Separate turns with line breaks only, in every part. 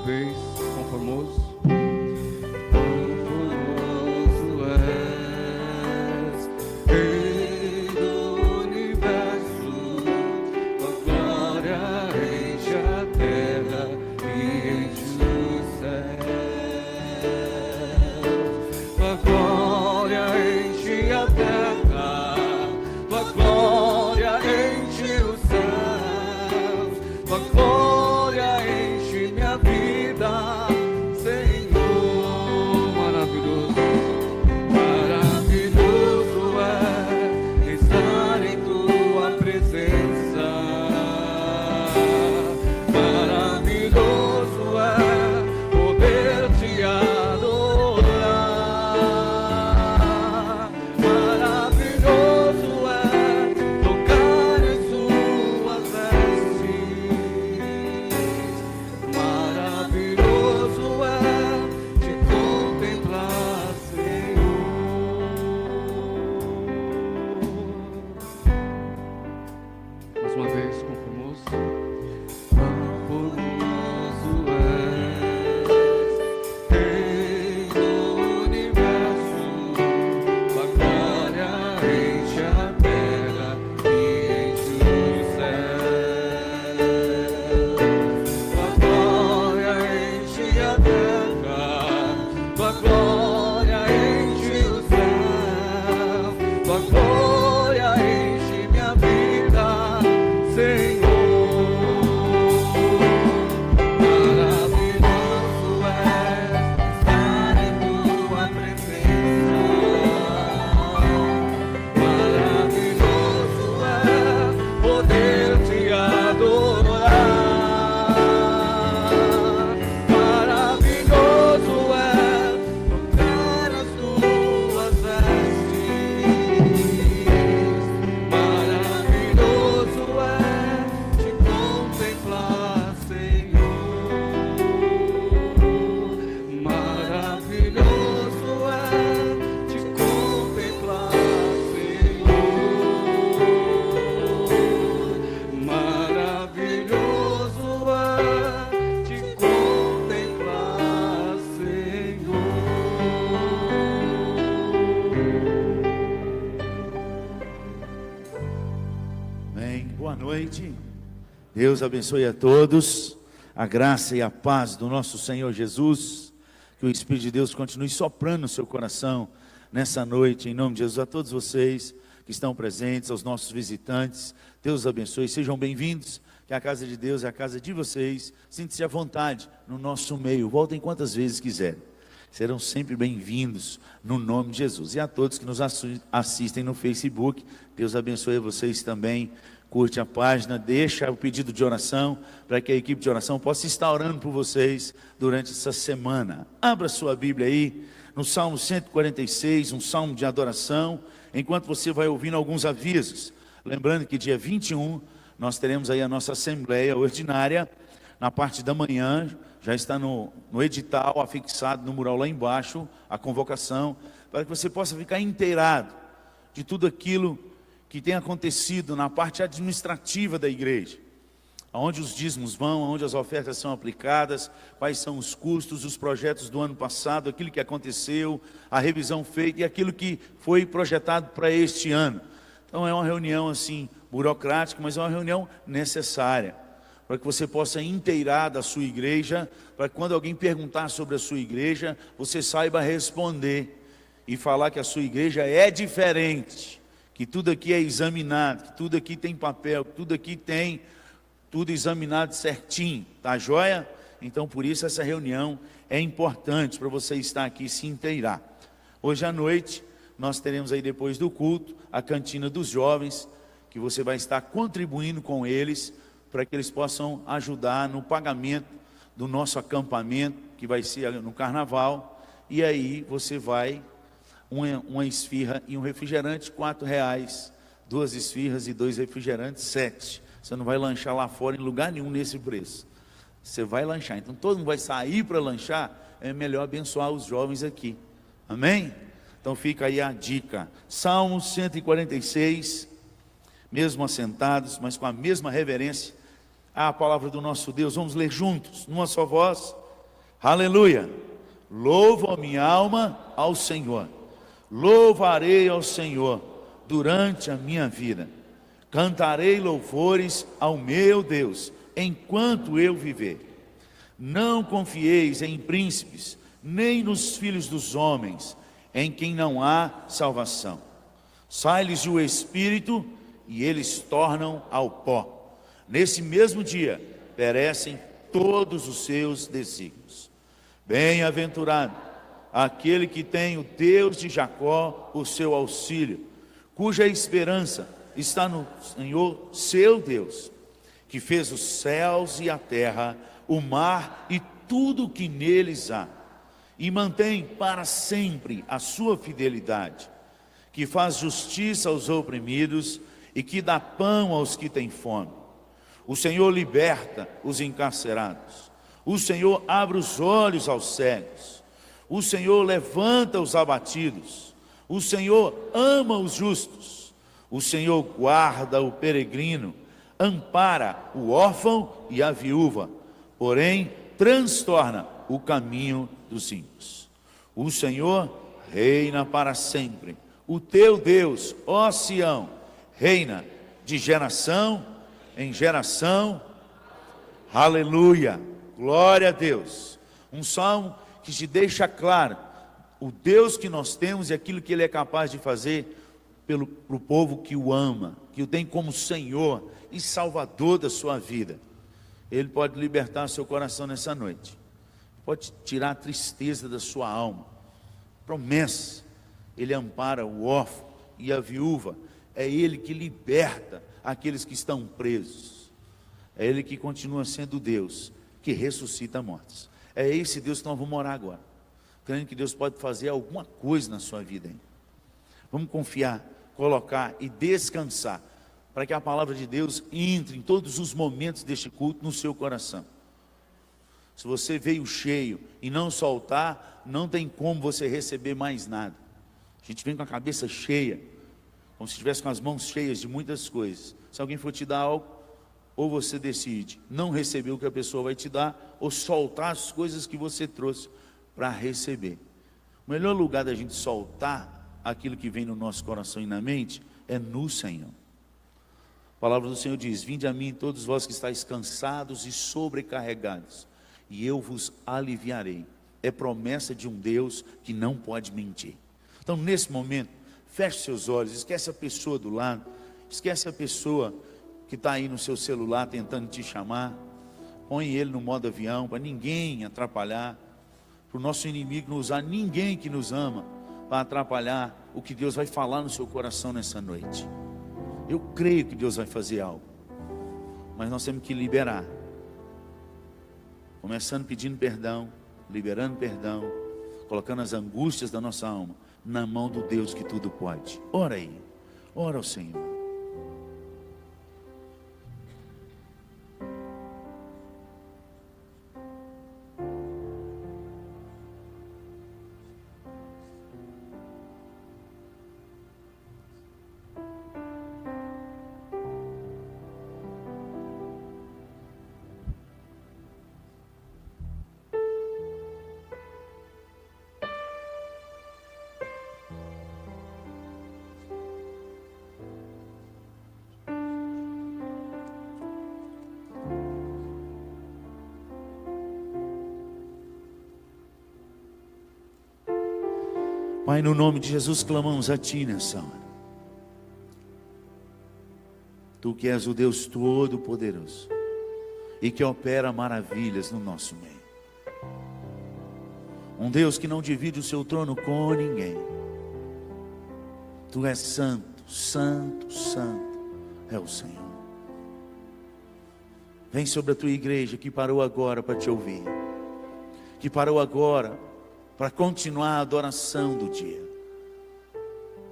vez, com formoso.
Deus abençoe a todos, a graça e a paz do nosso Senhor Jesus, que o Espírito de Deus continue soprando no seu coração nessa noite, em nome de Jesus. A todos vocês que estão presentes, aos nossos visitantes, Deus abençoe, sejam bem-vindos, que a casa de Deus é a casa de vocês, sintam-se à vontade no nosso meio, voltem quantas vezes quiserem, serão sempre bem-vindos no nome de Jesus. E a todos que nos assistem no Facebook, Deus abençoe a vocês também. Curte a página, deixa o pedido de oração, para que a equipe de oração possa estar orando por vocês durante essa semana. Abra sua Bíblia aí, no Salmo 146, um salmo de adoração, enquanto você vai ouvindo alguns avisos. Lembrando que dia 21, nós teremos aí a nossa Assembleia Ordinária, na parte da manhã, já está no edital, afixado no mural lá embaixo, a convocação, para que você possa ficar inteirado de tudo aquilo que tem acontecido na parte administrativa da igreja, aonde os dízimos vão, aonde as ofertas são aplicadas, quais são os custos, os projetos do ano passado, aquilo que aconteceu, a revisão feita e aquilo que foi projetado para este ano. Então é uma reunião assim, burocrática, mas é uma reunião necessária, para que você possa inteirar da sua igreja, para que quando alguém perguntar sobre a sua igreja, você saiba responder, e falar que a sua igreja é diferente, que tudo aqui é examinado, que tudo aqui tem papel, que tudo aqui tem tudo examinado certinho, tá joia? Então por isso essa reunião é importante para você estar aqui e se inteirar. Hoje à noite nós teremos aí depois do culto a cantina dos jovens, que você vai estar contribuindo com eles, para que eles possam ajudar no pagamento do nosso acampamento, que vai ser no carnaval, e aí você vai, uma esfirra e um refrigerante, R$4, 2 esfirras e 2 refrigerantes, 7. Você não vai lanchar lá fora em lugar nenhum nesse preço, você vai lanchar, então todo mundo vai sair para lanchar, é melhor abençoar os jovens aqui, amém? Então fica aí a dica, Salmo 146, mesmo assentados, mas com a mesma reverência, a palavra do nosso Deus. Vamos ler juntos, numa só voz, Aleluia. Louvo a minha alma ao Senhor. Louvarei ao Senhor durante a minha vida. Cantarei louvores ao meu Deus enquanto eu viver. Não confieis em príncipes, nem nos filhos dos homens, em quem não há salvação. Sai-lhes o espírito e eles tornam ao pó. Nesse mesmo dia perecem todos os seus desígnios. Bem-aventurado aquele que tem o Deus de Jacó por seu auxílio, cuja esperança está no Senhor seu Deus, que fez os céus e a terra, o mar e tudo o que neles há, e mantém para sempre a sua fidelidade, que faz justiça aos oprimidos e que dá pão aos que têm fome. O Senhor liberta os encarcerados. O Senhor abre os olhos aos cegos. O Senhor levanta os abatidos. O Senhor ama os justos. O Senhor guarda o peregrino, ampara o órfão e a viúva, porém transtorna o caminho dos ímpios. O Senhor reina para sempre. O teu Deus, ó Sião, reina de geração em geração. Aleluia, glória a Deus. Um salmo que te deixa claro o Deus que nós temos e aquilo que Ele é capaz de fazer pelo povo que o ama, que o tem como Senhor e Salvador da sua vida. Ele pode libertar seu coração nessa noite, pode tirar a tristeza da sua alma. Promessa, Ele ampara o órfão e a viúva. É Ele que liberta aqueles que estão presos. É Ele que continua sendo Deus que ressuscita mortos. É esse Deus que nós vamos orar agora, crendo que Deus pode fazer alguma coisa na sua vida, hein? Vamos confiar, colocar e descansar, para que a palavra de Deus entre em todos os momentos deste culto no seu coração. Se você veio cheio e não soltar, não tem como você receber mais nada. A gente vem com a cabeça cheia, como se estivesse com as mãos cheias de muitas coisas. Se alguém for te dar algo, ou você decide não receber o que a pessoa vai te dar, ou soltar as coisas que você trouxe para receber. O melhor lugar da gente soltar aquilo que vem no nosso coração e na mente é no Senhor. A palavra do Senhor diz: vinde a mim todos vós que estáis cansados e sobrecarregados, e eu vos aliviarei. É promessa de um Deus que não pode mentir. Então nesse momento, feche seus olhos, esquece a pessoa do lado, esquece a pessoa que está aí no seu celular tentando te chamar. Põe ele no modo avião, para ninguém atrapalhar, para o nosso inimigo não usar ninguém que nos ama para atrapalhar o que Deus vai falar no seu coração nessa noite. Eu creio que Deus vai fazer algo, mas nós temos que liberar, começando pedindo perdão, liberando perdão, colocando as angústias da nossa alma na mão do Deus que tudo pode. Ora aí, ora ao Senhor. Pai, no nome de Jesus clamamos a Ti nessa hora. Tu que és o Deus Todo-Poderoso e que opera maravilhas no nosso meio. Um Deus que não divide o seu trono com ninguém. Tu és santo, santo, santo é o Senhor. Vem sobre a Tua igreja que parou agora para Te ouvir, que parou agora para continuar a adoração do dia.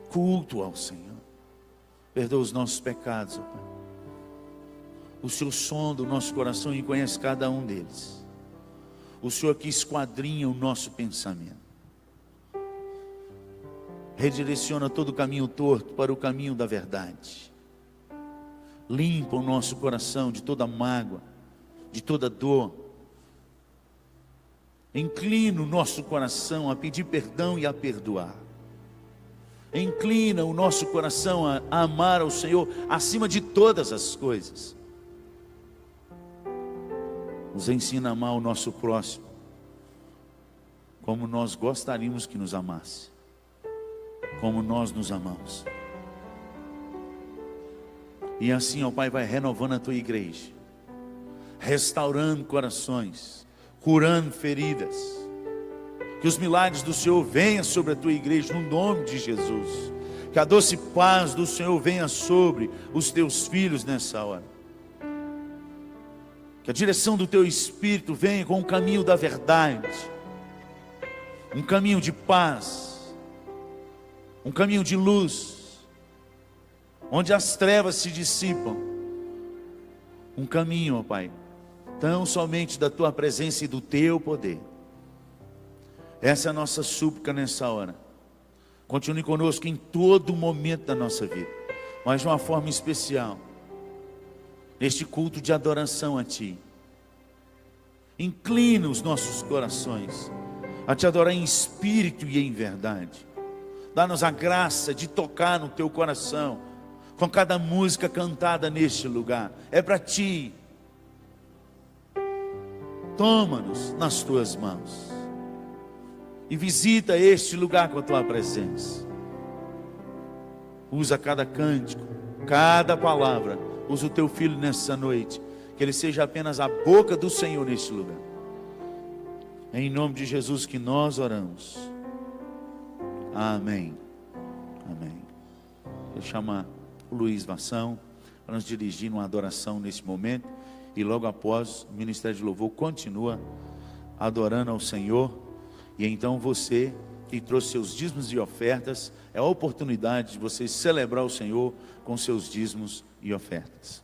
Culto ao Senhor. Perdoa os nossos pecados, ó Pai. O Senhor sonda o nosso coração e conhece cada um deles. O Senhor que esquadrinha o nosso pensamento. Redireciona todo o caminho torto para o caminho da verdade. Limpa o nosso coração de toda mágoa, de toda dor. Inclina o nosso coração a pedir perdão e a perdoar. Inclina o nosso coração a amar ao Senhor acima de todas as coisas. Nos ensina a amar o nosso próximo como nós gostaríamos que nos amasse, como nós nos amamos. E assim, ó Pai, vai renovando a tua igreja, restaurando corações, curando feridas. Que os milagres do Senhor venham sobre a tua igreja, no nome de Jesus. Que a doce paz do Senhor venha sobre os teus filhos nessa hora. Que a direção do teu Espírito venha com o caminho da verdade, um caminho de paz, um caminho de luz, onde as trevas se dissipam. Um caminho, ó Pai, tão somente da tua presença e do teu poder. Essa é a nossa súplica nessa hora. Continue conosco em todo momento da nossa vida, mas de uma forma especial, neste culto de adoração a Ti. Inclina os nossos corações a Te adorar em espírito e em verdade. Dá-nos a graça de tocar no Teu coração com cada música cantada neste lugar. É para Ti. Toma-nos nas Tuas mãos e visita este lugar com a Tua presença. Usa cada cântico, cada palavra. Usa o Teu Filho nessa noite, que ele seja apenas a boca do Senhor neste lugar. É em nome de Jesus que nós oramos. Amém. Amém. Vou chamar o Luiz Vassão para nos dirigir numa adoração nesse momento. E logo após, o Ministério de Louvor continua adorando ao Senhor. E então você que trouxe seus dízimos e ofertas, é a oportunidade de você celebrar o Senhor com seus dízimos e ofertas.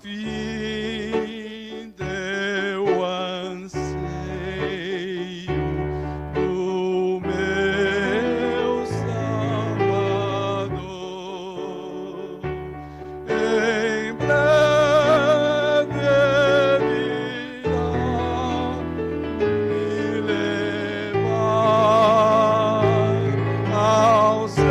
vinda eu anseio do meu Salvador. Em breve virá me levar ao céu.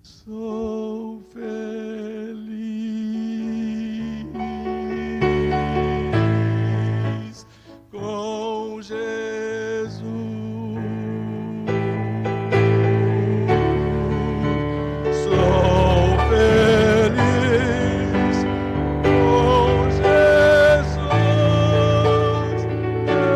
Sou feliz com Jesus. Sou feliz com Jesus, meu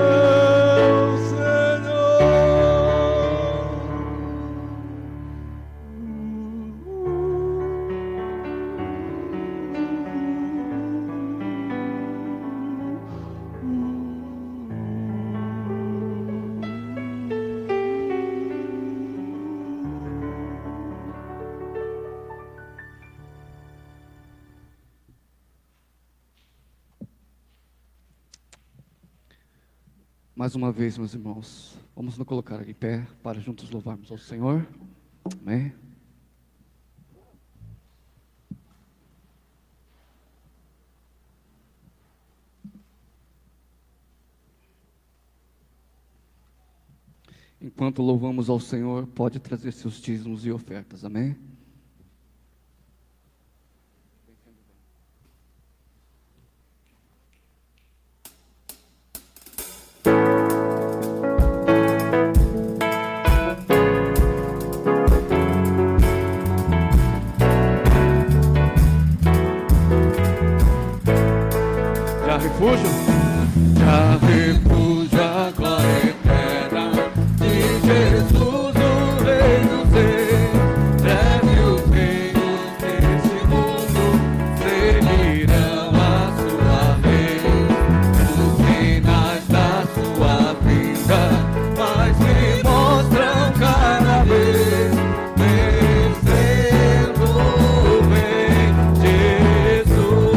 Mais uma vez, meus irmãos, vamos nos colocar em pé para juntos louvarmos ao Senhor. Amém? Enquanto louvamos ao Senhor, pode trazer seus dízimos e ofertas. Amém?
refúgio,
Já refúgio a glória eterna de Jesus, o Rei dos Reis. Breve os reinos deste mundo seguirão a sua vez. Os sinais da sua vinda mais me mostram cada vez, vencendo o Rei Jesus.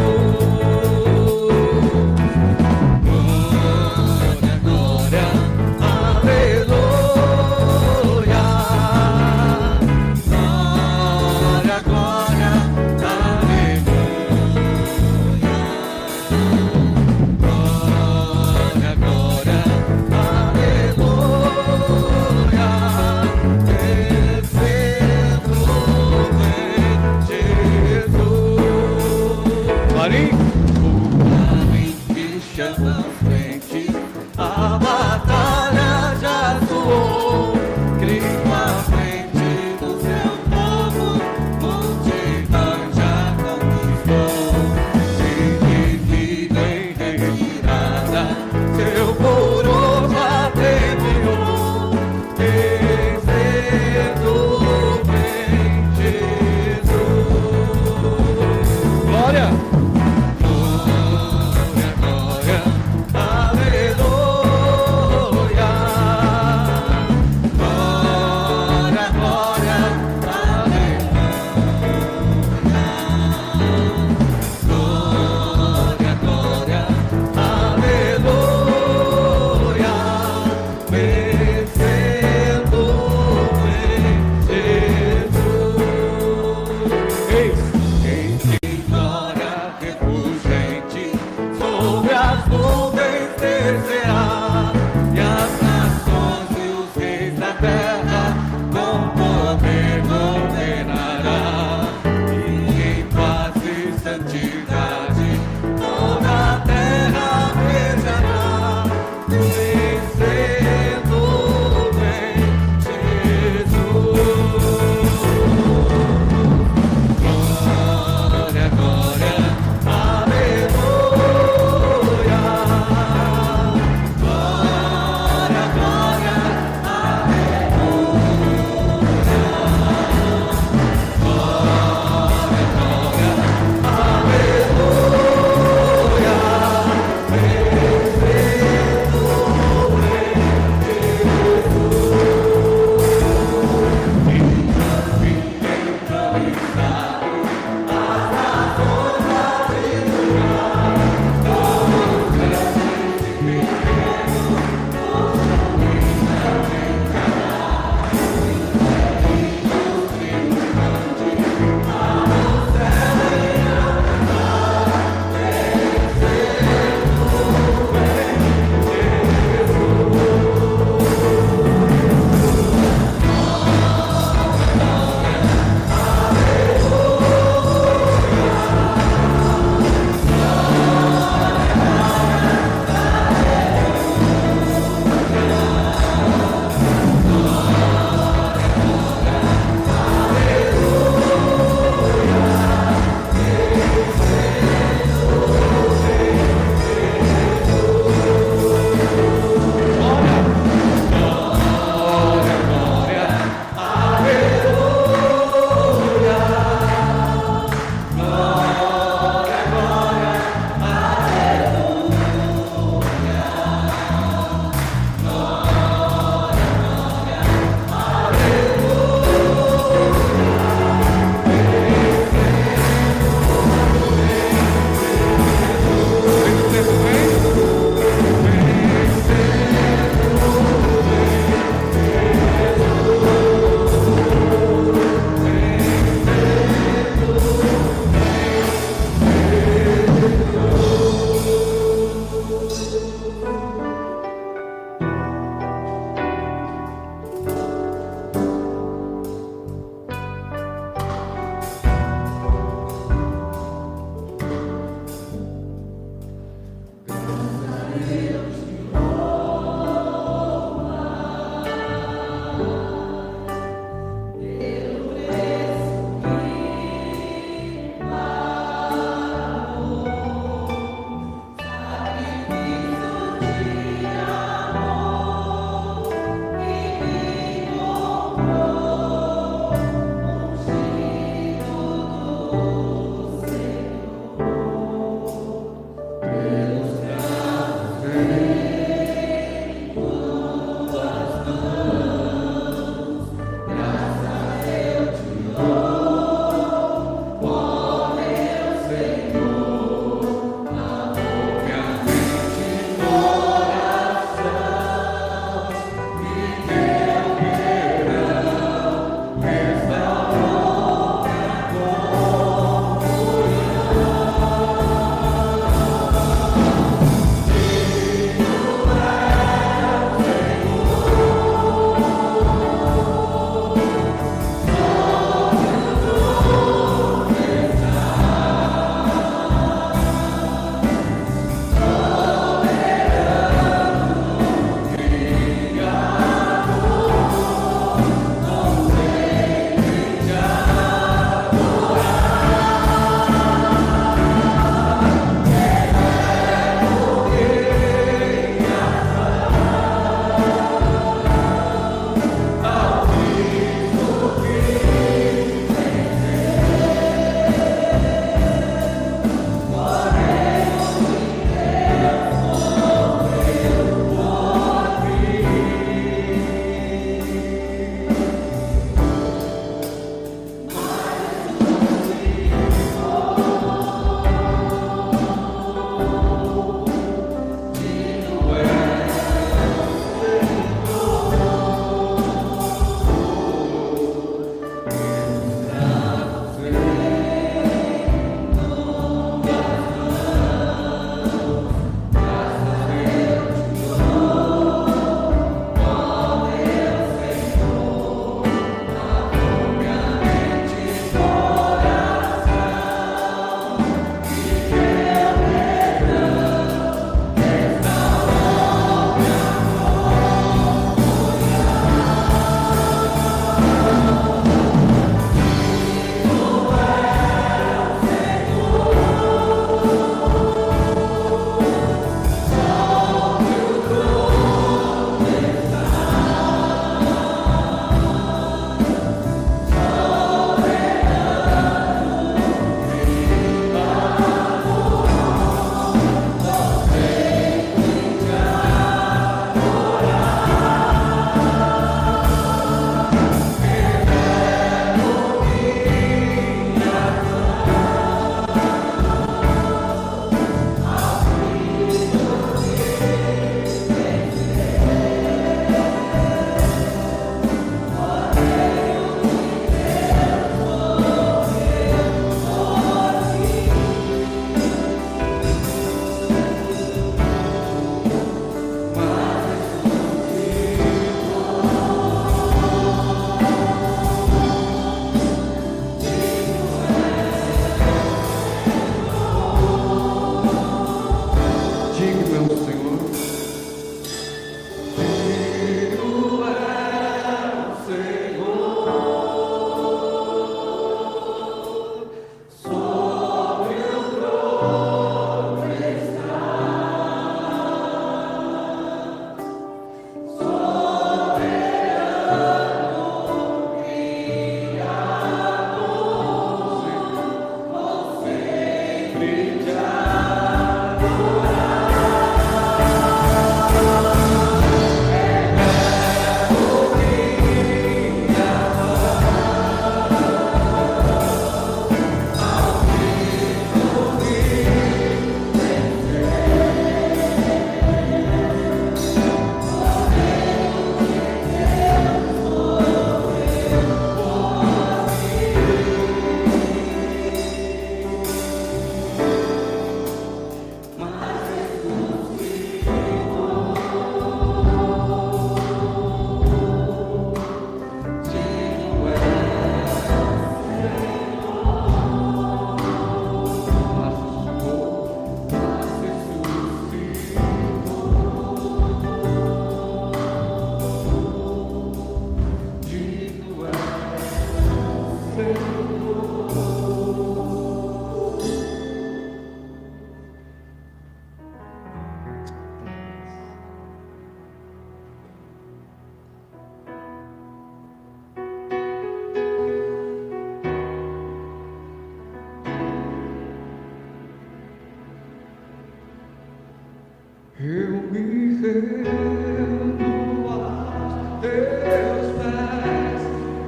Eu me rendo aos teus pés,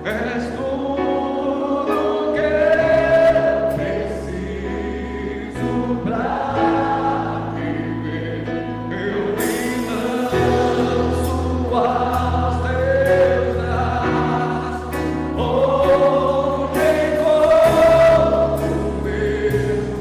és tudo que eu preciso pra viver. Eu me lanço aos teus braços, onde encontro mesmo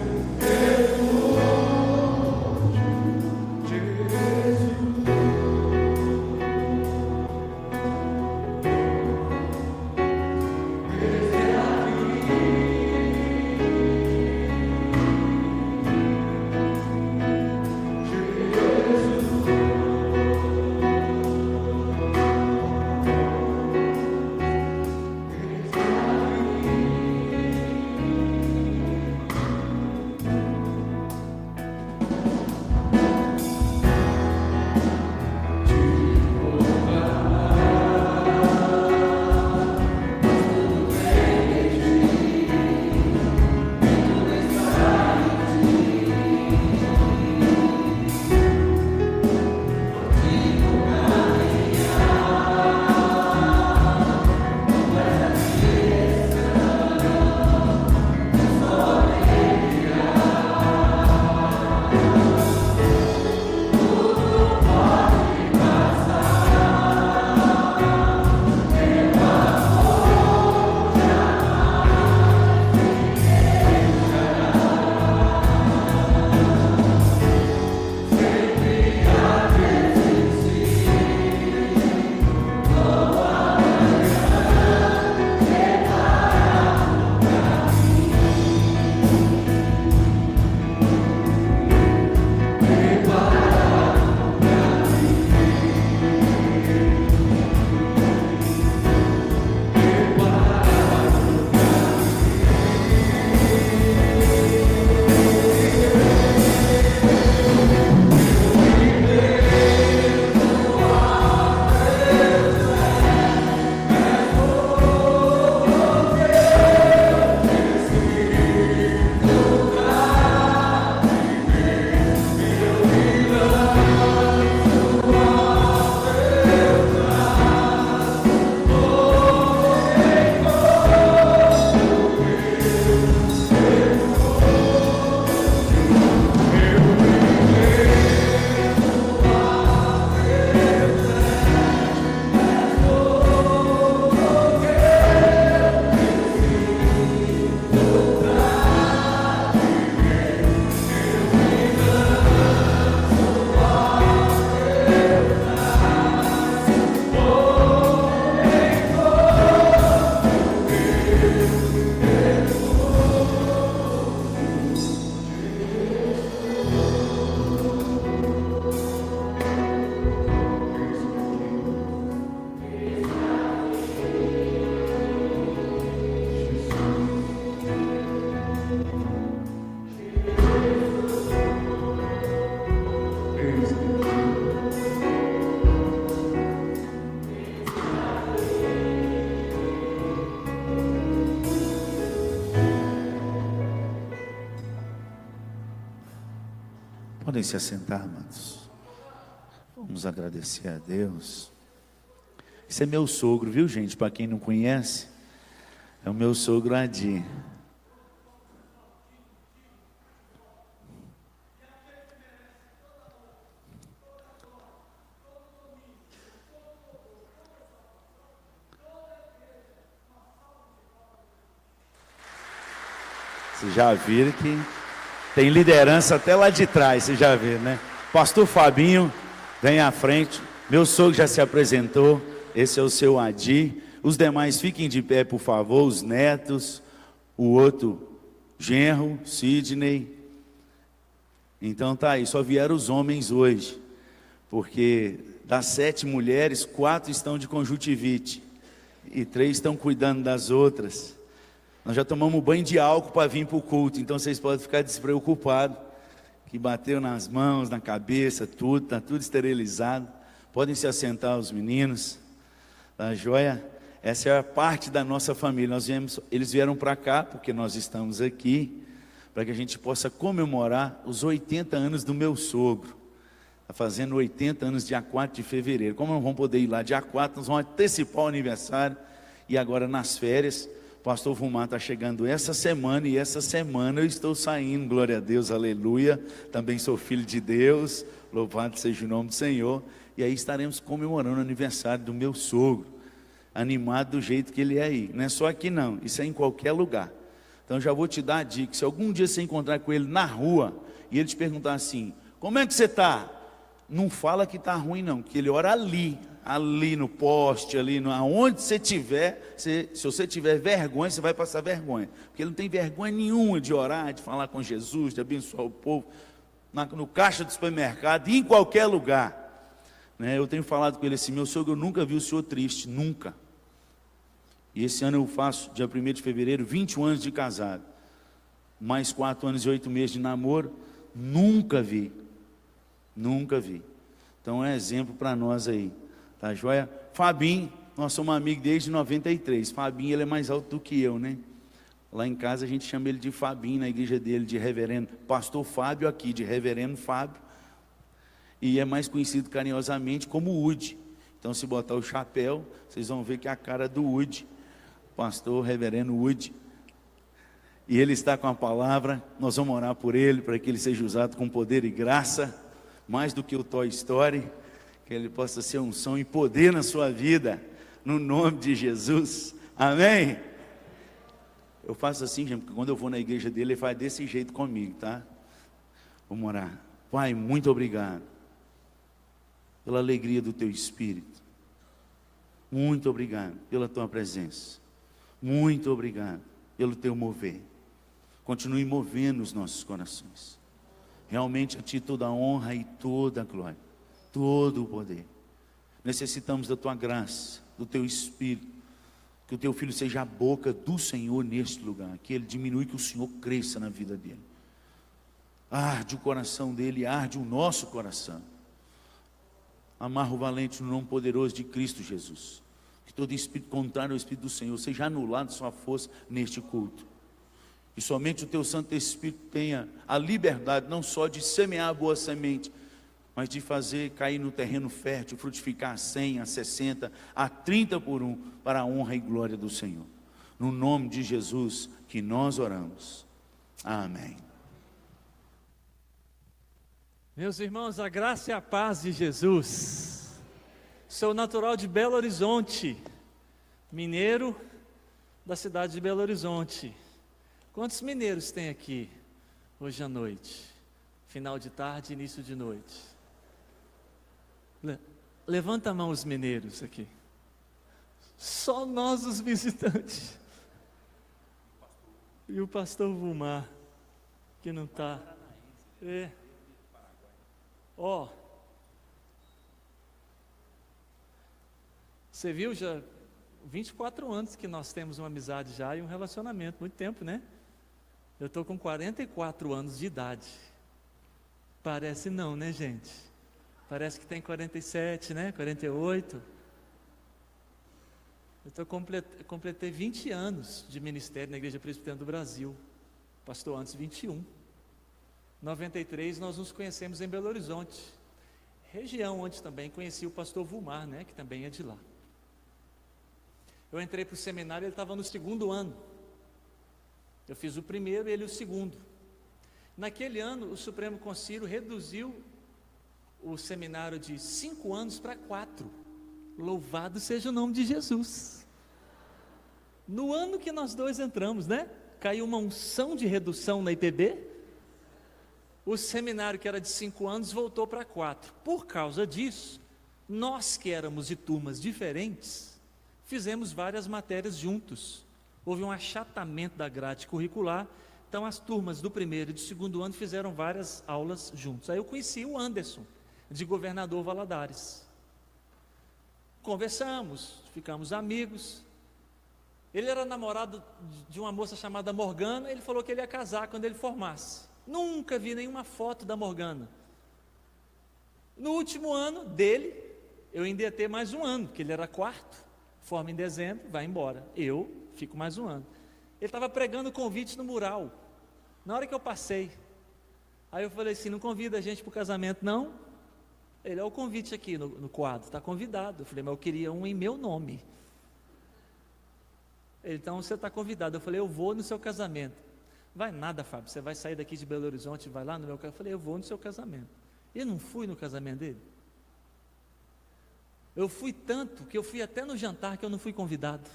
Podem se assentar, amados. Vamos agradecer a Deus. Esse é meu sogro, viu, gente? Para quem não conhece, é o meu sogro Adi. Vocês já viram que tem liderança até lá de trás, vocês já viram, né? Pastor Fabinho, vem à frente. Meu sogro já se apresentou. Esse é o seu Adi. Os demais fiquem de pé, por favor. Os netos, o outro genro, Sidney. Então tá aí, só vieram os homens hoje. Porque das 7 mulheres, 4 estão de conjuntivite. E 3 estão cuidando das outras. Nós já tomamos banho de álcool para vir para o culto, então vocês podem ficar despreocupados, que bateu nas mãos, na cabeça, tudo, está tudo esterilizado. Podem se assentar os meninos, tá joia? Essa é a parte da nossa família. Eles vieram para cá, porque nós estamos aqui, para que a gente possa comemorar os 80 anos do meu sogro. Está fazendo 80 anos dia 4 de fevereiro. Como não vamos poder ir lá dia 4, nós vamos antecipar o aniversário. E agora nas férias, o pastor Vumar está chegando essa semana. E essa semana eu estou saindo, glória a Deus, aleluia. Também sou filho de Deus, louvado seja o nome do Senhor. E aí estaremos comemorando o aniversário do meu sogro. Animado do jeito que ele é aí. Não é só aqui não, isso é em qualquer lugar. Então já vou te dar a dica. Se algum dia você encontrar com ele na rua e ele te perguntar assim: como é que você está? Não fala que está ruim não, que ele ora ali no poste, aonde você estiver. Se você tiver vergonha, você vai passar vergonha, porque ele não tem vergonha nenhuma de orar, de falar com Jesus, de abençoar o povo, no caixa do supermercado, em qualquer lugar, né? Eu tenho falado com ele assim: meu sogro, eu nunca vi o senhor triste, nunca. E esse ano eu faço, dia 1º de fevereiro, 21 anos de casado, mais 4 anos e 8 meses de namoro. Nunca vi. Então é exemplo para nós aí, tá joia? Fabinho, nós somos amigos desde 93. Fabinho, ele é mais alto do que eu, né? Lá em casa a gente chama ele de Fabinho, na igreja dele de reverendo, pastor Fábio aqui, de reverendo Fábio. E é mais conhecido carinhosamente como Woody. Então se botar o chapéu, vocês vão ver que é a cara do Woody, pastor reverendo Woody. E ele está com a palavra. Nós vamos orar por ele, para que ele seja usado com poder e graça, mais do que o Toy Story, que ele possa ser unção e poder na sua vida, no nome de Jesus, amém? Eu faço assim, gente, porque quando eu vou na igreja dele, ele faz desse jeito comigo, tá? Vamos orar. Pai, muito obrigado pela alegria do teu Espírito, muito obrigado pela tua presença, muito obrigado pelo teu mover. Continue movendo os nossos corações. Realmente a ti toda a honra e toda a glória, todo o poder. Necessitamos da tua graça, do teu Espírito. Que o teu filho seja a boca do Senhor neste lugar, que ele diminui, que o Senhor cresça na vida dele. Arde o coração dele, arde o nosso coração. Amarra o valente no nome poderoso de Cristo Jesus. Que todo espírito contrário ao Espírito do Senhor seja anulado sua força neste culto. E somente o teu Santo Espírito tenha a liberdade, não só de semear a boa semente, mas de fazer cair no terreno fértil, frutificar a 100, a 60, a 30 por 1, para a honra e glória do Senhor. No nome de Jesus que nós oramos. Amém.
Meus irmãos, a graça e a paz de Jesus. Sou natural de Belo Horizonte, mineiro da cidade de Belo Horizonte. Quantos mineiros tem aqui hoje à noite? Final de tarde, início de noite. Levanta a mão os mineiros aqui. Só nós os visitantes. E o pastor Vumar, que não está. Você viu, já 24 anos que nós temos uma amizade já e um relacionamento, muito tempo, né? Eu estou com 44 anos de idade. Parece não, né, gente? Parece que tem 47, né? 48. Completei 20 anos de ministério na Igreja Presbiteriana do Brasil. Pastor antes 21. 93 nós nos conhecemos em Belo Horizonte. Região onde também conheci o pastor Vumar, né? Que também é de lá. Eu entrei para o seminário, ele estava no 2º ano. Eu fiz o primeiro e ele o 2º. Naquele ano, o Supremo Concílio reduziu o seminário de 5 anos para 4. Louvado seja o nome de Jesus. No ano que nós dois entramos, né? Caiu uma unção de redução na IPB. O seminário que era de 5 anos voltou para 4. Por causa disso, nós que éramos de turmas diferentes, fizemos várias matérias juntos. Houve um achatamento da grade curricular, então as turmas do 1º e do 2º ano fizeram várias aulas juntos. Aí eu conheci o Anderson, de Governador Valadares. Conversamos, ficamos amigos. Ele era namorado de uma moça chamada Morgana, ele falou que ele ia casar quando ele formasse. Nunca vi nenhuma foto da Morgana. No último ano dele, eu ainda ia ter mais um ano, porque ele era 4º, forma em dezembro, vai embora. Eu fico mais um ano. Ele estava pregando convite no mural. Na hora que eu passei, aí eu falei assim: não convida a gente para o casamento não? Ele, é o convite aqui no quadro, está convidado. Eu falei, mas eu queria um em meu nome. Ele, então você está convidado. Eu falei, eu vou no seu casamento. Vai nada, Fábio, você vai sair daqui de Belo Horizonte e vai lá no meu casamento. Eu falei, eu vou no seu casamento. E não fui no casamento dele. Eu fui tanto que eu fui até no jantar que eu não fui convidado.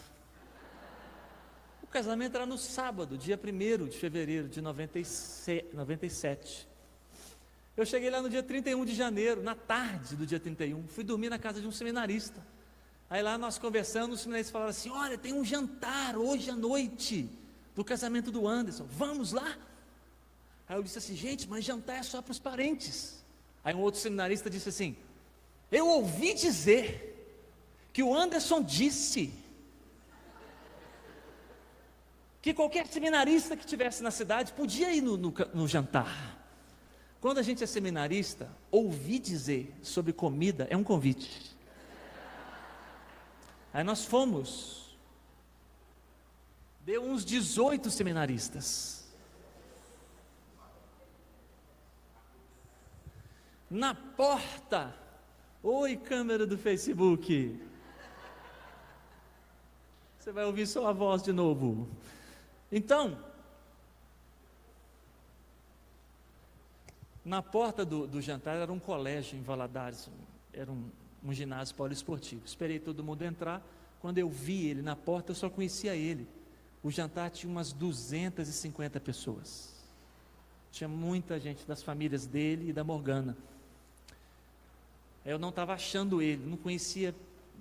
O casamento era no sábado, dia 1º de fevereiro de 97. Eu cheguei lá no dia 31 de janeiro, na tarde do dia 31, fui dormir na casa de um seminarista. Aí lá nós conversando, os seminaristas falaram assim, olha, tem um jantar hoje à noite, do casamento do Anderson, vamos lá? Aí eu disse assim, gente, mas jantar é só para os parentes. Aí um outro seminarista disse assim, eu ouvi dizer que o Anderson disse que qualquer seminarista que estivesse na cidade podia ir no jantar. Quando a gente é seminarista, ouvir dizer sobre comida é um convite. Aí nós fomos, deu uns 18 seminaristas. Na porta, oi câmera do Facebook, você vai ouvir sua voz de novo. Então, na porta do jantar era um colégio em Valadares, era um ginásio poliesportivo. Esperei todo mundo entrar. Quando eu vi ele na porta, eu só conhecia ele. O jantar tinha umas 250 pessoas. Tinha muita gente das famílias dele e da Morgana. Eu não estava achando ele, não conhecia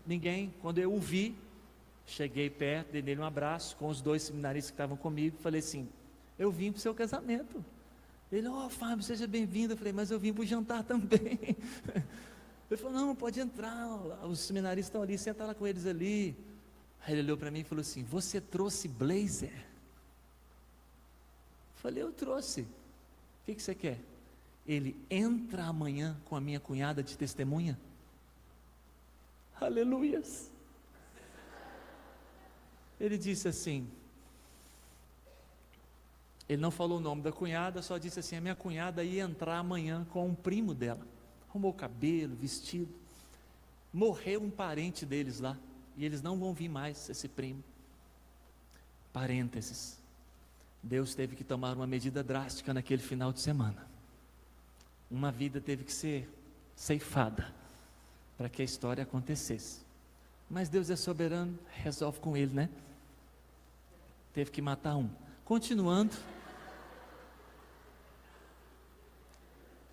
ninguém. Quando eu o vi, cheguei perto, dei nele um abraço com os 2 seminaristas que estavam comigo. Falei assim, eu vim para o seu casamento. Ele, Fábio, seja bem-vindo. Eu falei, mas eu vim para o jantar também. Ele falou, não, pode entrar, os seminaristas estão ali, senta lá com eles ali. Aí ele olhou para mim e falou assim, você trouxe blazer? Eu falei, eu trouxe. O que você quer? Ele, entra amanhã com a minha cunhada de testemunha? Aleluias. Ele disse assim, ele não falou o nome da cunhada, só disse assim, a minha cunhada ia entrar amanhã com um primo dela. Arrumou o cabelo, vestido. Morreu um parente deles lá, e eles não vão vir mais, esse primo. Parênteses. Deus teve que tomar uma medida drástica naquele final de semana. Uma vida teve que ser ceifada, para que a história acontecesse. Mas Deus é soberano, resolve com ele, né? Teve que matar um. Continuando.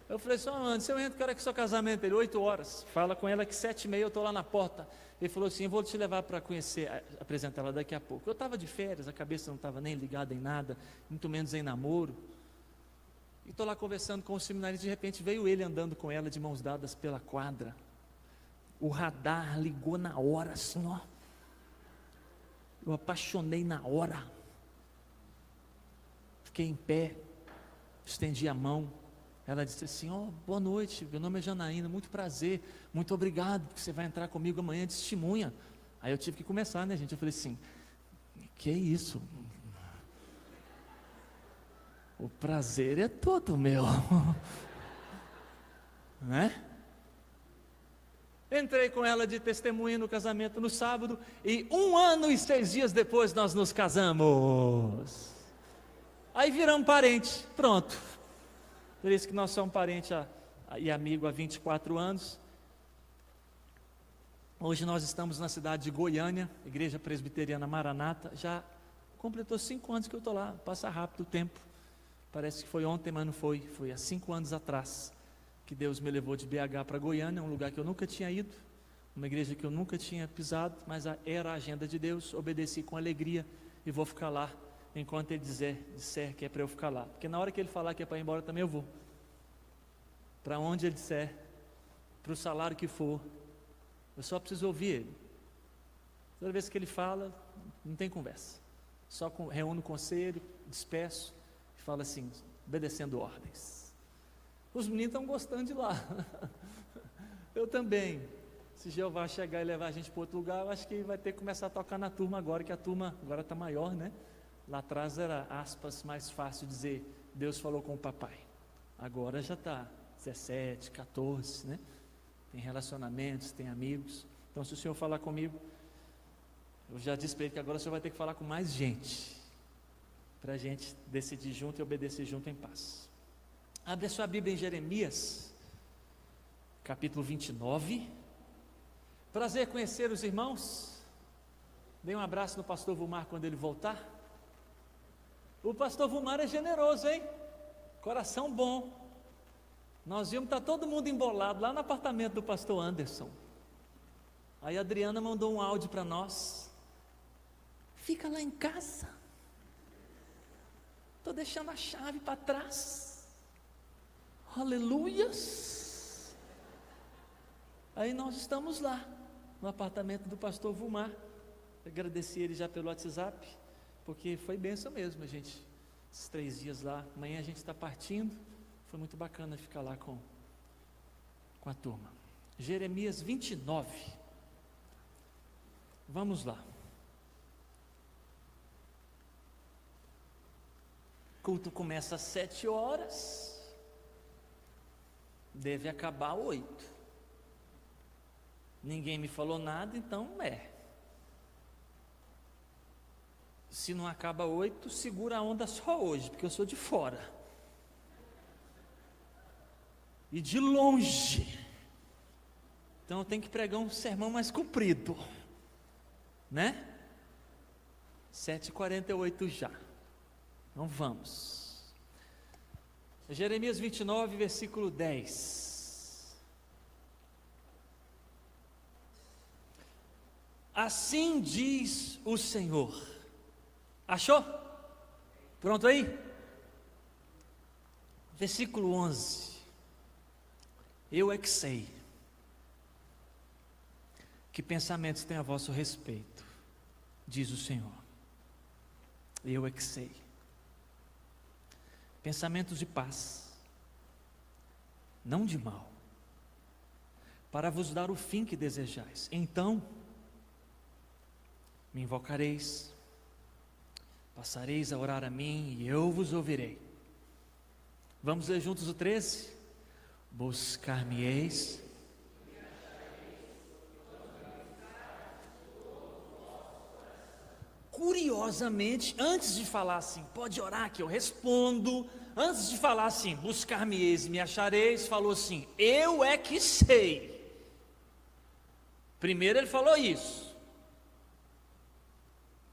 Eu falei, só antes, eu entro, quero que seu casamento, ele 8 horas, fala com ela que 7h30 eu estou lá na porta. Ele falou assim, eu vou te levar para conhecer, apresentar ela daqui a pouco. Eu estava de férias, a cabeça não estava nem ligada em nada, muito menos em namoro. E estou lá conversando com o seminário, de repente veio ele andando com ela de mãos dadas pela quadra. O radar ligou na hora, assim, ó. Eu apaixonei na hora. Fiquei em pé, estendi a mão. Ela disse assim, boa noite, meu nome é Janaína, muito prazer, muito obrigado, porque você vai entrar comigo amanhã de testemunha. Aí eu tive que começar, né, gente? Eu falei assim, que isso? O prazer é todo meu. Né? Entrei com ela de testemunha no casamento no sábado, e 1 ano e 6 dias depois nós nos casamos. Aí viramos parente, pronto. Por isso que nós somos parente e amigo há 24 anos. Hoje nós estamos na cidade de Goiânia, Igreja Presbiteriana Maranata. Já completou 5 anos que eu estou lá, passa rápido o tempo. Parece que foi ontem, mas não foi. Foi há 5 anos atrás que Deus me levou de BH para Goiânia, um lugar que eu nunca tinha ido, uma igreja que eu nunca tinha pisado, mas era a agenda de Deus, obedeci com alegria e vou ficar lá enquanto Ele disser que é para eu ficar lá, porque na hora que Ele falar que é para ir embora também eu vou, para onde Ele disser, para o salário que for, eu só preciso ouvir Ele. Toda vez que Ele fala, não tem conversa, só reúno o conselho, despeço e falo assim, obedecendo ordens. Os meninos estão gostando de lá, eu também. Se Jeová chegar e levar a gente para outro lugar, eu acho que vai ter que começar a tocar na turma agora, que a turma agora está maior, né? Lá atrás era, aspas, mais fácil dizer, Deus falou com o papai. Agora já está 17, 14, né? tem relacionamentos, tem amigos. Então, se o Senhor falar comigo, eu já disse para ele que agora o Senhor vai ter que falar com mais gente, para a gente decidir junto e obedecer junto em paz. Abre a sua Bíblia em Jeremias, capítulo 29. Prazer conhecer os irmãos. Dê um abraço no pastor Vumar quando ele voltar. O pastor Vumar é generoso, hein? Coração bom. Nós vimos, está todo mundo embolado lá no apartamento do pastor Anderson. Aí a Adriana mandou um áudio para nós. Fica lá em casa. Estou deixando a chave para trás. Aleluias. Aí nós estamos lá, no apartamento do pastor Vumar. Agradeci ele já pelo WhatsApp, porque foi bênção mesmo, a gente, esses 3 dias lá. Amanhã a gente está partindo. Foi muito bacana ficar lá com a turma. Jeremias 29. Vamos lá. O culto começa às 7 horas. Deve acabar 8. Ninguém me falou nada, então se não acaba 8, segura a onda só hoje, porque eu sou de fora. E de longe. Então eu tenho que pregar um sermão mais comprido, né? 7h48 já. Então vamos. Jeremias 29, versículo 10. Assim diz o Senhor. Achou? Pronto aí? Versículo 11. Eu é que sei que pensamentos têm a vosso respeito, diz o Senhor. Eu é que sei. Pensamentos de paz, não de mal, para vos dar o fim que desejais. Então me invocareis, passareis a orar a mim e eu vos ouvirei. Vamos ler juntos o 13? Buscar-me-eis. Curiosamente, antes de falar assim, pode orar que eu respondo. Antes de falar assim, buscar-me-eis e me achareis, falou assim, eu é que sei. Primeiro ele falou isso.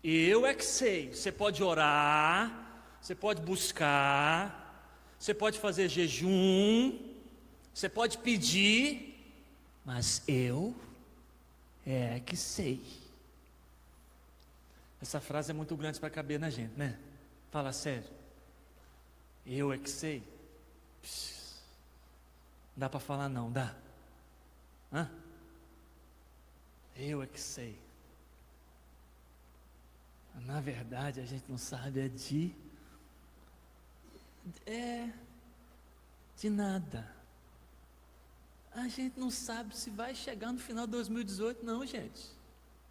Eu é que sei. Você pode orar, você pode buscar, você pode fazer jejum, você pode pedir, mas eu é que sei. Essa frase é muito grande para caber na gente, né? Fala sério. Eu é que sei. Não dá para falar não, dá? Hã? Eu é que sei. Na verdade a gente não sabe de nada. A gente não sabe se vai chegar no final de 2018 não, gente.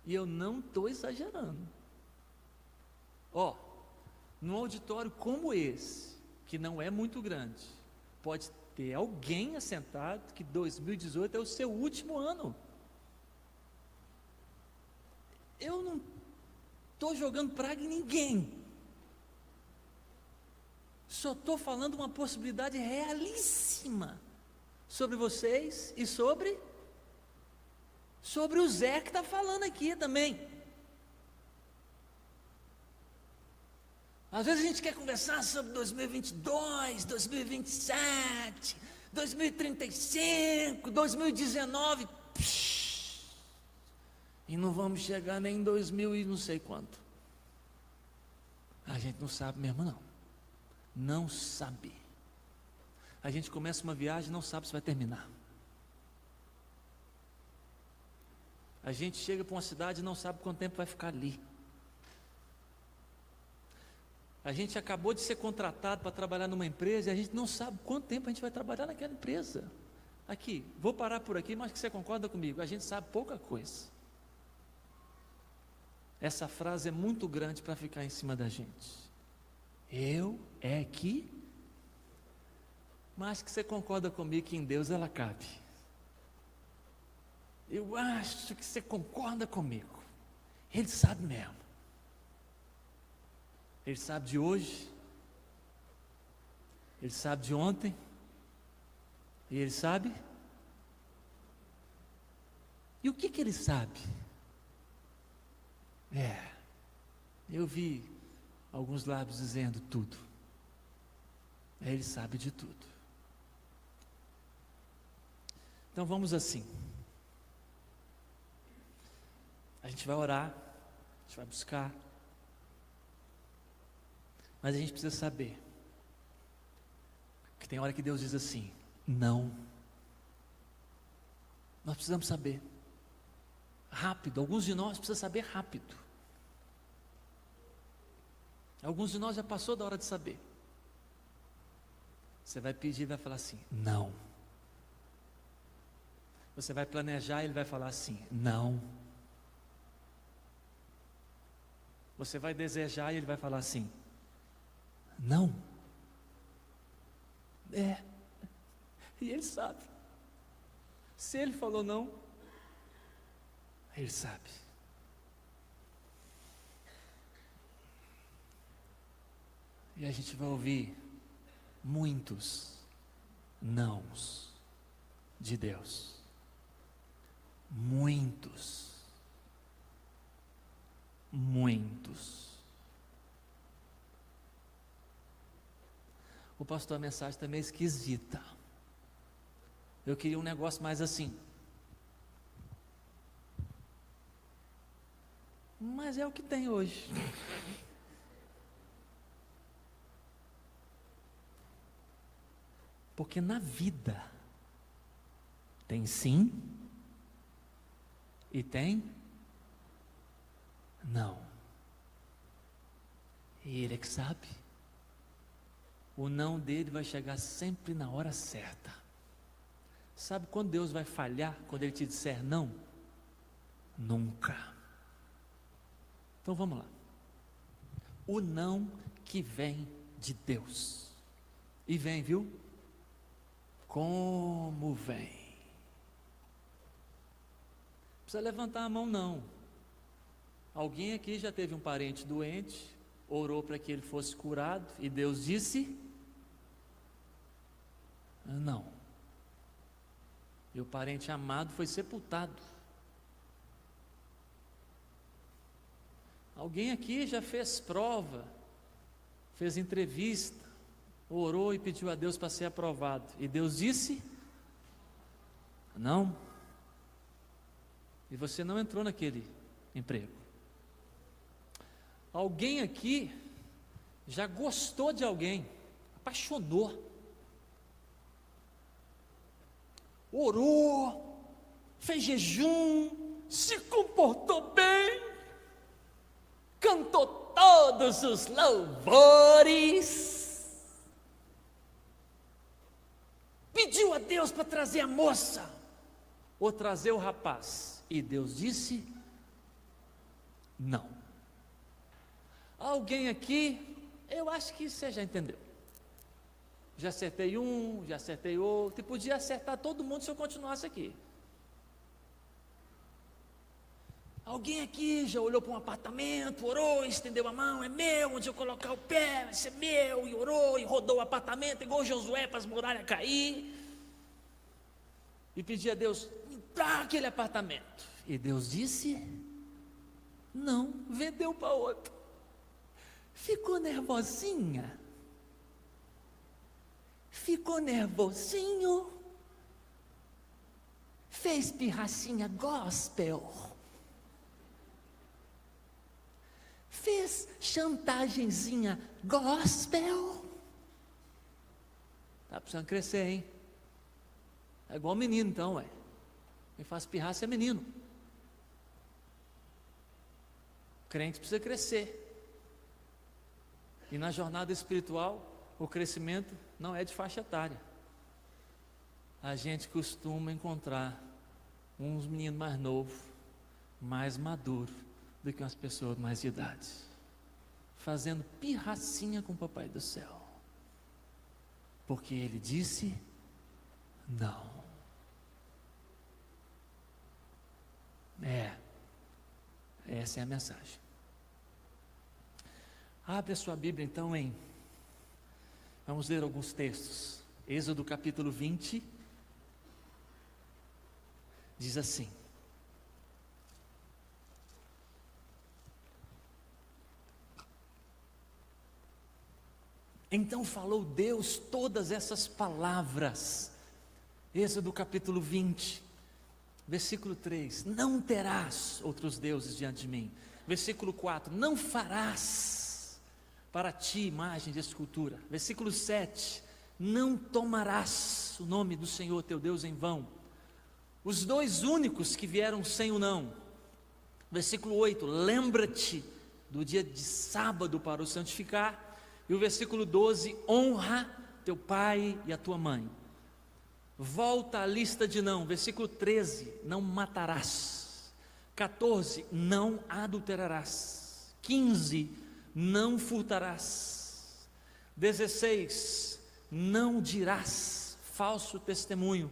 E eu não estou exagerando. Num auditório como esse, que não é muito grande, pode ter alguém assentado que 2018 é o seu último ano. Eu não estou jogando praga em ninguém. Só estou falando uma possibilidade realíssima sobre vocês e sobre o Zé que está falando aqui também. Às vezes a gente quer conversar sobre 2022, 2027, 2035, 2019, e não vamos chegar nem em 2000 e não sei quanto. A gente não sabe mesmo não. Não sabe. A gente começa uma viagem e não sabe se vai terminar. A gente chega para uma cidade e não sabe quanto tempo vai ficar ali. A gente acabou de ser contratado para trabalhar numa empresa e a gente não sabe quanto tempo a gente vai trabalhar naquela empresa. Aqui, vou parar por aqui, mas que você concorda comigo, a gente sabe pouca coisa. Essa frase é muito grande para ficar em cima da gente. Eu é que, mas que você concorda comigo que em Deus ela cabe. Eu acho que você concorda comigo. Ele sabe mesmo. Ele sabe de hoje. Ele sabe de ontem. E ele sabe. E o que ele sabe? Eu vi alguns lábios dizendo tudo. Ele sabe de tudo. Então vamos assim. A gente vai orar, a gente vai buscar. Mas a gente precisa saber que tem hora que Deus diz assim: não. Nós precisamos saber. Rápido, alguns de nós precisam saber rápido. Alguns de nós já passou da hora de saber. Você vai pedir e vai falar assim: não. Você vai planejar e ele vai falar assim: não. Você vai desejar e ele vai falar assim: não. E ele sabe. Se ele falou não, ele sabe. E a gente vai ouvir muitos nãos de Deus. Muitos. O pastor, a mensagem também é esquisita. Eu queria um negócio mais assim. Mas é o que tem hoje. Porque na vida tem sim e tem não. E ele é que sabe. O não dele vai chegar sempre na hora certa. Sabe quando Deus vai falhar? Quando ele te disser não? Nunca. Então vamos lá. O não que vem de Deus. E vem, viu? Como vem? Não precisa levantar a mão não. Alguém aqui já teve um parente doente, orou para que ele fosse curado e Deus disse não. E o parente amado foi sepultado. Alguém aqui já fez prova, fez entrevista, orou e pediu a Deus para ser aprovado. E Deus disse não. E você não entrou naquele emprego. Alguém aqui já gostou de alguém, apaixonou, orou, fez jejum, se comportou bem, cantou todos os louvores, pediu a Deus para trazer a moça ou trazer o rapaz, e Deus disse não. Alguém aqui, eu acho que você já entendeu. Já acertei um, já acertei outro, e podia acertar todo mundo se eu continuasse aqui. Alguém aqui já olhou para um apartamento, orou, estendeu a mão, é meu, onde eu colocar o pé, vai ser meu, e orou, e rodou o apartamento, igual Josué para as muralhas cair, e pedia a Deus, me dá aquele apartamento. E Deus disse, não, vendeu para outro. Ficou nervosinha? Ficou nervosinho? Fez pirracinha gospel? Fez chantagenzinha gospel? Tá precisando crescer, hein? É igual menino então, ué. Quem faz pirraça é menino. Crente precisa crescer. E na jornada espiritual, o crescimento não é de faixa etária. A gente costuma encontrar uns meninos mais novos, mais maduros do que umas pessoas mais de idade, fazendo pirracinha com o Papai do Céu, porque ele disse não. Essa é a mensagem. Abre a sua Bíblia então vamos ler alguns textos. Êxodo capítulo 20 diz assim: então falou Deus todas essas palavras. Êxodo capítulo 20, versículo 3: não terás outros deuses diante de mim. Versículo 4: não farás para ti imagem de escultura. Versículo 7: não tomarás o nome do Senhor teu Deus em vão. Os dois únicos que vieram sem o não. Versículo 8: lembra-te do dia de sábado para o santificar. E o versículo 12: honra teu pai e a tua mãe. Volta à lista de não. Versículo 13: não matarás. 14: não adulterarás. 15: não furtarás. 16: não dirás falso testemunho.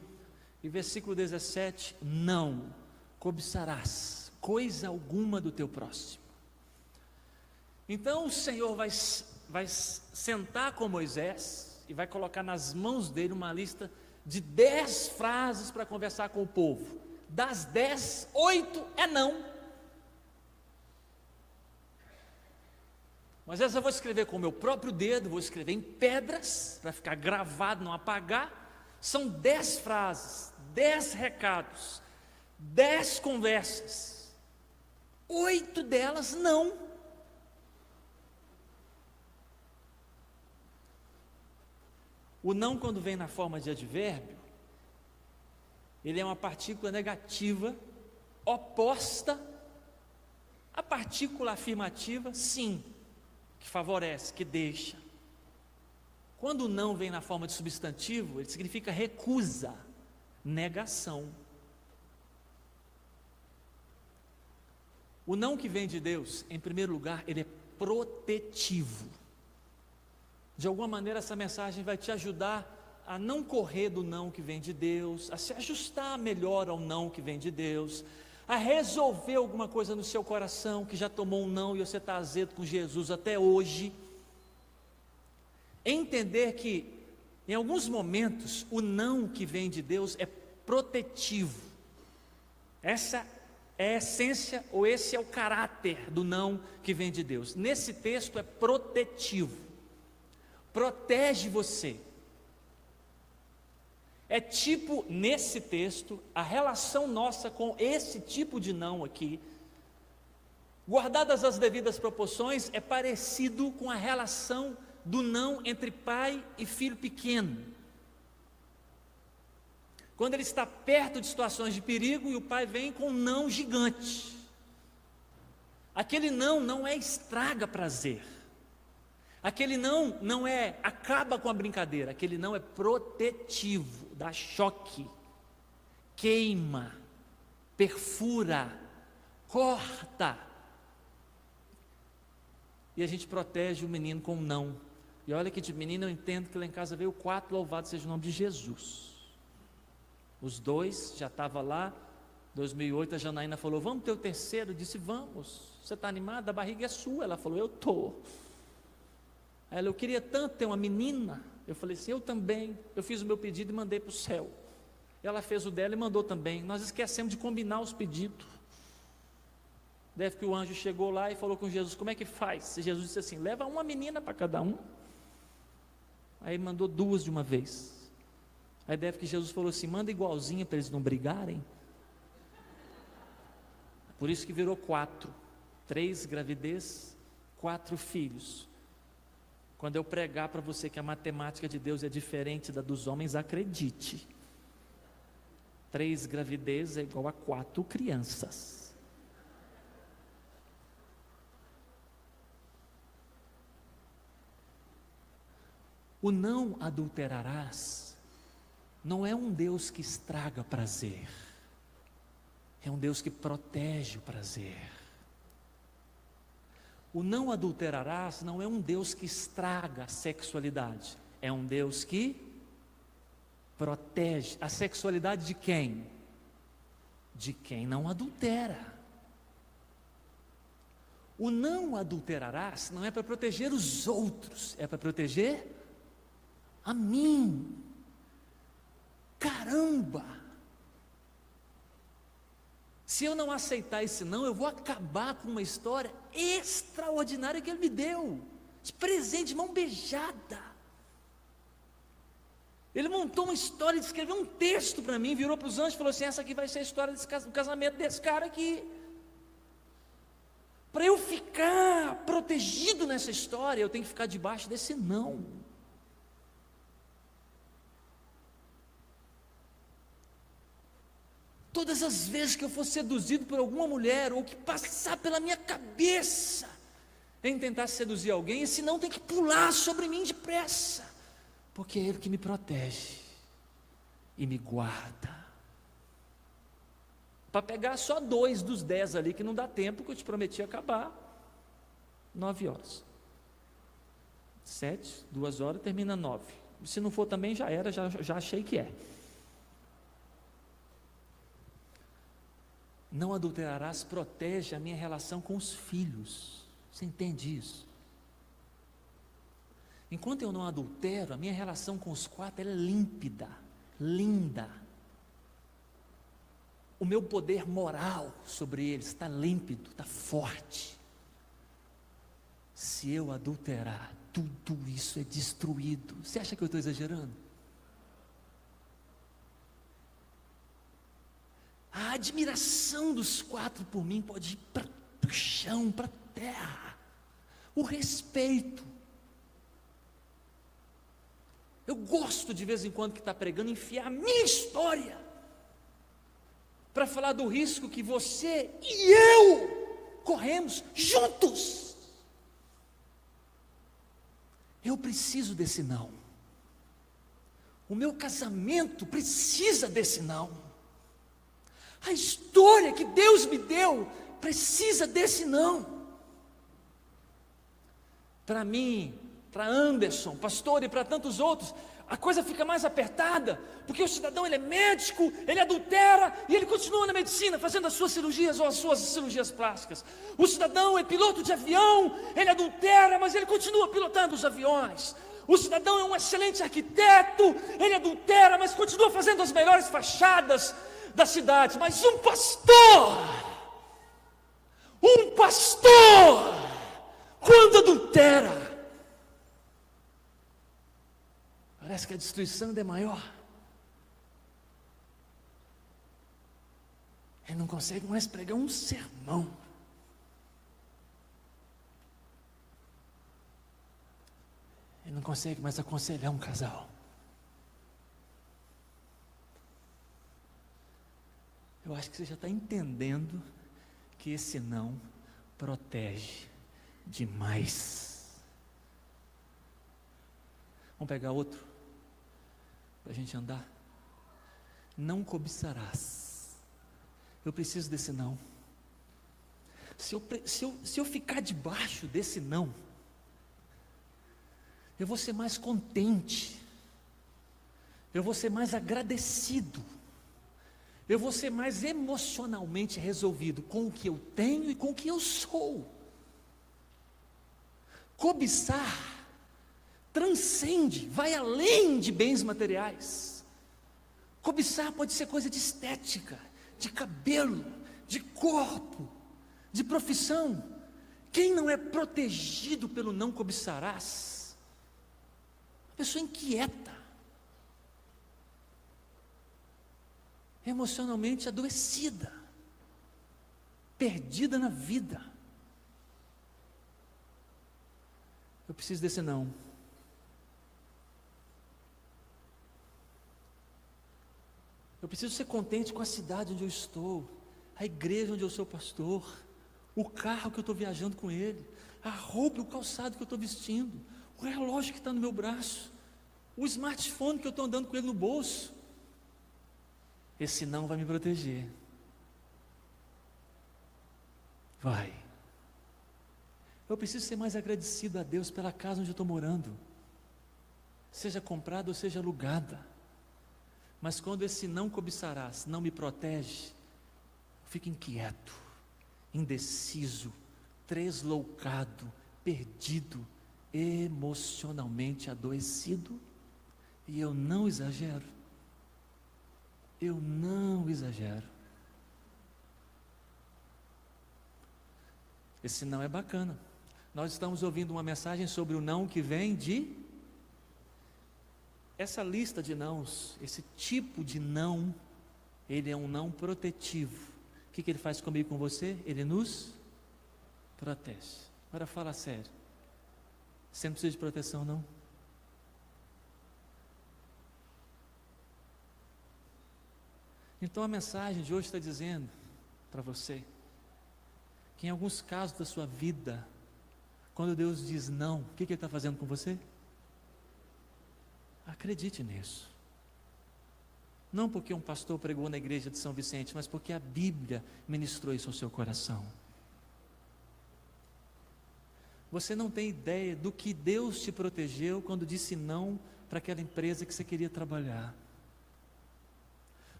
E versículo 17: não cobiçarás coisa alguma do teu próximo. Então o Senhor vai sentar com Moisés e vai colocar nas mãos dele uma lista de 10 frases para conversar com o povo. Das 10, 8 é não. Mas essa eu vou escrever com o meu próprio dedo, vou escrever em pedras, para ficar gravado, não apagar. São 10 frases, 10 recados, 10 conversas. 8 delas não. O não, quando vem na forma de advérbio, ele é uma partícula negativa, oposta à partícula afirmativa, sim, que favorece, que deixa. Quando o não vem na forma de substantivo, ele significa recusa, negação. O não que vem de Deus, em primeiro lugar, ele é protetivo. De alguma maneira essa mensagem vai te ajudar a não correr do não que vem de Deus, a se ajustar melhor ao não que vem de Deus, a resolver alguma coisa no seu coração que já tomou um não e você está azedo com Jesus até hoje. Entender que em alguns momentos o não que vem de Deus é protetivo. Essa é a essência, ou esse é o caráter do não que vem de Deus. Nesse texto é protetivo. Protege você. É tipo, nesse texto, a relação nossa com esse tipo de não aqui, guardadas as devidas proporções, é parecido com a relação do não entre pai e filho pequeno. Quando ele está perto de situações de perigo e o pai vem com um não gigante. Aquele não é estraga prazer. Aquele não é acaba com a brincadeira, aquele não é protetivo, dá choque, queima, perfura, corta. E a gente protege o menino com um não. E olha que de menino eu entendo que lá em casa veio 4, louvado seja o nome de Jesus. Os 2 já estavam lá, 2008 a Janaína falou, vamos ter o terceiro? Eu disse, vamos. Você está animada? A barriga é sua. Ela falou, eu estou. Ela, eu queria tanto ter uma menina. Eu falei assim, eu também. Eu fiz o meu pedido e mandei para o céu. Ela fez o dela e mandou também. Nós esquecemos de combinar os pedidos. Deve que o anjo chegou lá e falou com Jesus, como é que faz? E Jesus disse assim, leva uma menina para cada um. Aí mandou 2 de uma vez. Aí deve que Jesus falou assim, manda igualzinha para eles não brigarem. Por isso que virou 4. 3 gravidez, 4 filhos. Quando eu pregar para você que a matemática de Deus é diferente da dos homens, acredite. 3 gravidez é igual a 4 crianças. O não adulterarás não é um Deus que estraga prazer, é um Deus que protege o prazer. O não adulterarás não é um Deus que estraga a sexualidade, é um Deus que protege. A sexualidade de quem? de quem não adultera. O não adulterarás não é para proteger os outros, é para proteger a mim. Caramba! Se eu não aceitar esse não, eu vou acabar com uma história extraordinária que Ele me deu, de presente, de mão beijada. Ele montou uma história, escreveu um texto para mim, virou para os anjos e falou assim: essa aqui vai ser a história do casamento desse cara aqui. Para eu ficar protegido nessa história, eu tenho que ficar debaixo desse não. Todas as vezes que eu for seduzido por alguma mulher, ou que passar pela minha cabeça em tentar seduzir alguém, esse não tem que pular sobre mim depressa, porque é Ele que me protege e me guarda. Para pegar só 2 dos 10 ali, que não dá tempo, que eu te prometi acabar 9 horas. 7, 2 horas, termina 9. Se não for também já era, já achei que é. Não adulterarás protege a minha relação com os filhos. Você entende isso? Enquanto eu não adultero, a minha relação com os 4 é límpida, linda. O meu poder moral sobre eles está límpido, está forte. Se eu adulterar, tudo isso é destruído. Você acha que eu estou exagerando? A admiração dos 4 por mim pode ir para o chão, para a terra. O respeito. Eu gosto de vez em quando que está pregando, enfiar a minha história para falar do risco que você e eu corremos juntos. Eu preciso desse não. O meu casamento precisa desse não. A história que Deus me deu precisa desse não. Para mim, para Anderson, pastor, e para tantos outros, a coisa fica mais apertada, porque o cidadão ele é médico, ele adultera e ele continua na medicina, fazendo as suas cirurgias ou as suas cirurgias plásticas. O cidadão é piloto de avião, ele adultera, mas ele continua pilotando os aviões. O cidadão é um excelente arquiteto, ele adultera, mas continua fazendo as melhores fachadas da cidade. Mas um pastor, quando adultera, parece que a destruição ainda é maior. Ele não consegue mais pregar um sermão. Ele não consegue mais aconselhar um casal. Eu acho que você já está entendendo que esse não protege demais. Vamos pegar outro para a gente andar. Não cobiçarás. Eu preciso desse não. Se eu ficar debaixo desse não, eu vou ser mais contente, eu vou ser mais agradecido, eu vou ser mais emocionalmente resolvido com o que eu tenho e com o que eu sou. Cobiçar transcende, vai além de bens materiais. Cobiçar pode ser coisa de estética, de cabelo, de corpo, de profissão. Quem não é protegido pelo não cobiçarás? A pessoa inquieta, emocionalmente adoecida, perdida na vida. Eu preciso desse não. Eu preciso ser contente com a cidade onde eu estou, a igreja onde eu sou pastor, o carro que eu estou viajando com ele, a roupa e o calçado que eu estou vestindo, o relógio que está no meu braço, o smartphone que eu estou andando com ele no bolso. Esse não vai me proteger. Vai. Eu preciso ser mais agradecido a Deus pela casa onde eu estou morando, seja comprada ou seja alugada. Mas quando esse não cobiçarás não me protege, fica inquieto, indeciso, tresloucado, perdido, emocionalmente adoecido. E eu não exagero. Eu não exagero. Esse não é bacana. Nós estamos ouvindo uma mensagem sobre o não que vem de... Essa lista de nãos, esse tipo de não, ele é um não protetivo. O que ele faz comigo e com você? Ele nos protege. Agora fala sério. Você não precisa de proteção, não? Então a mensagem de hoje está dizendo para você que em alguns casos da sua vida, quando Deus diz não, o que Ele está fazendo com você? Acredite nisso. Não porque um pastor pregou na igreja de São Vicente, mas porque a Bíblia ministrou isso ao seu coração. Você não tem ideia do que Deus te protegeu quando disse não para aquela empresa que você queria trabalhar.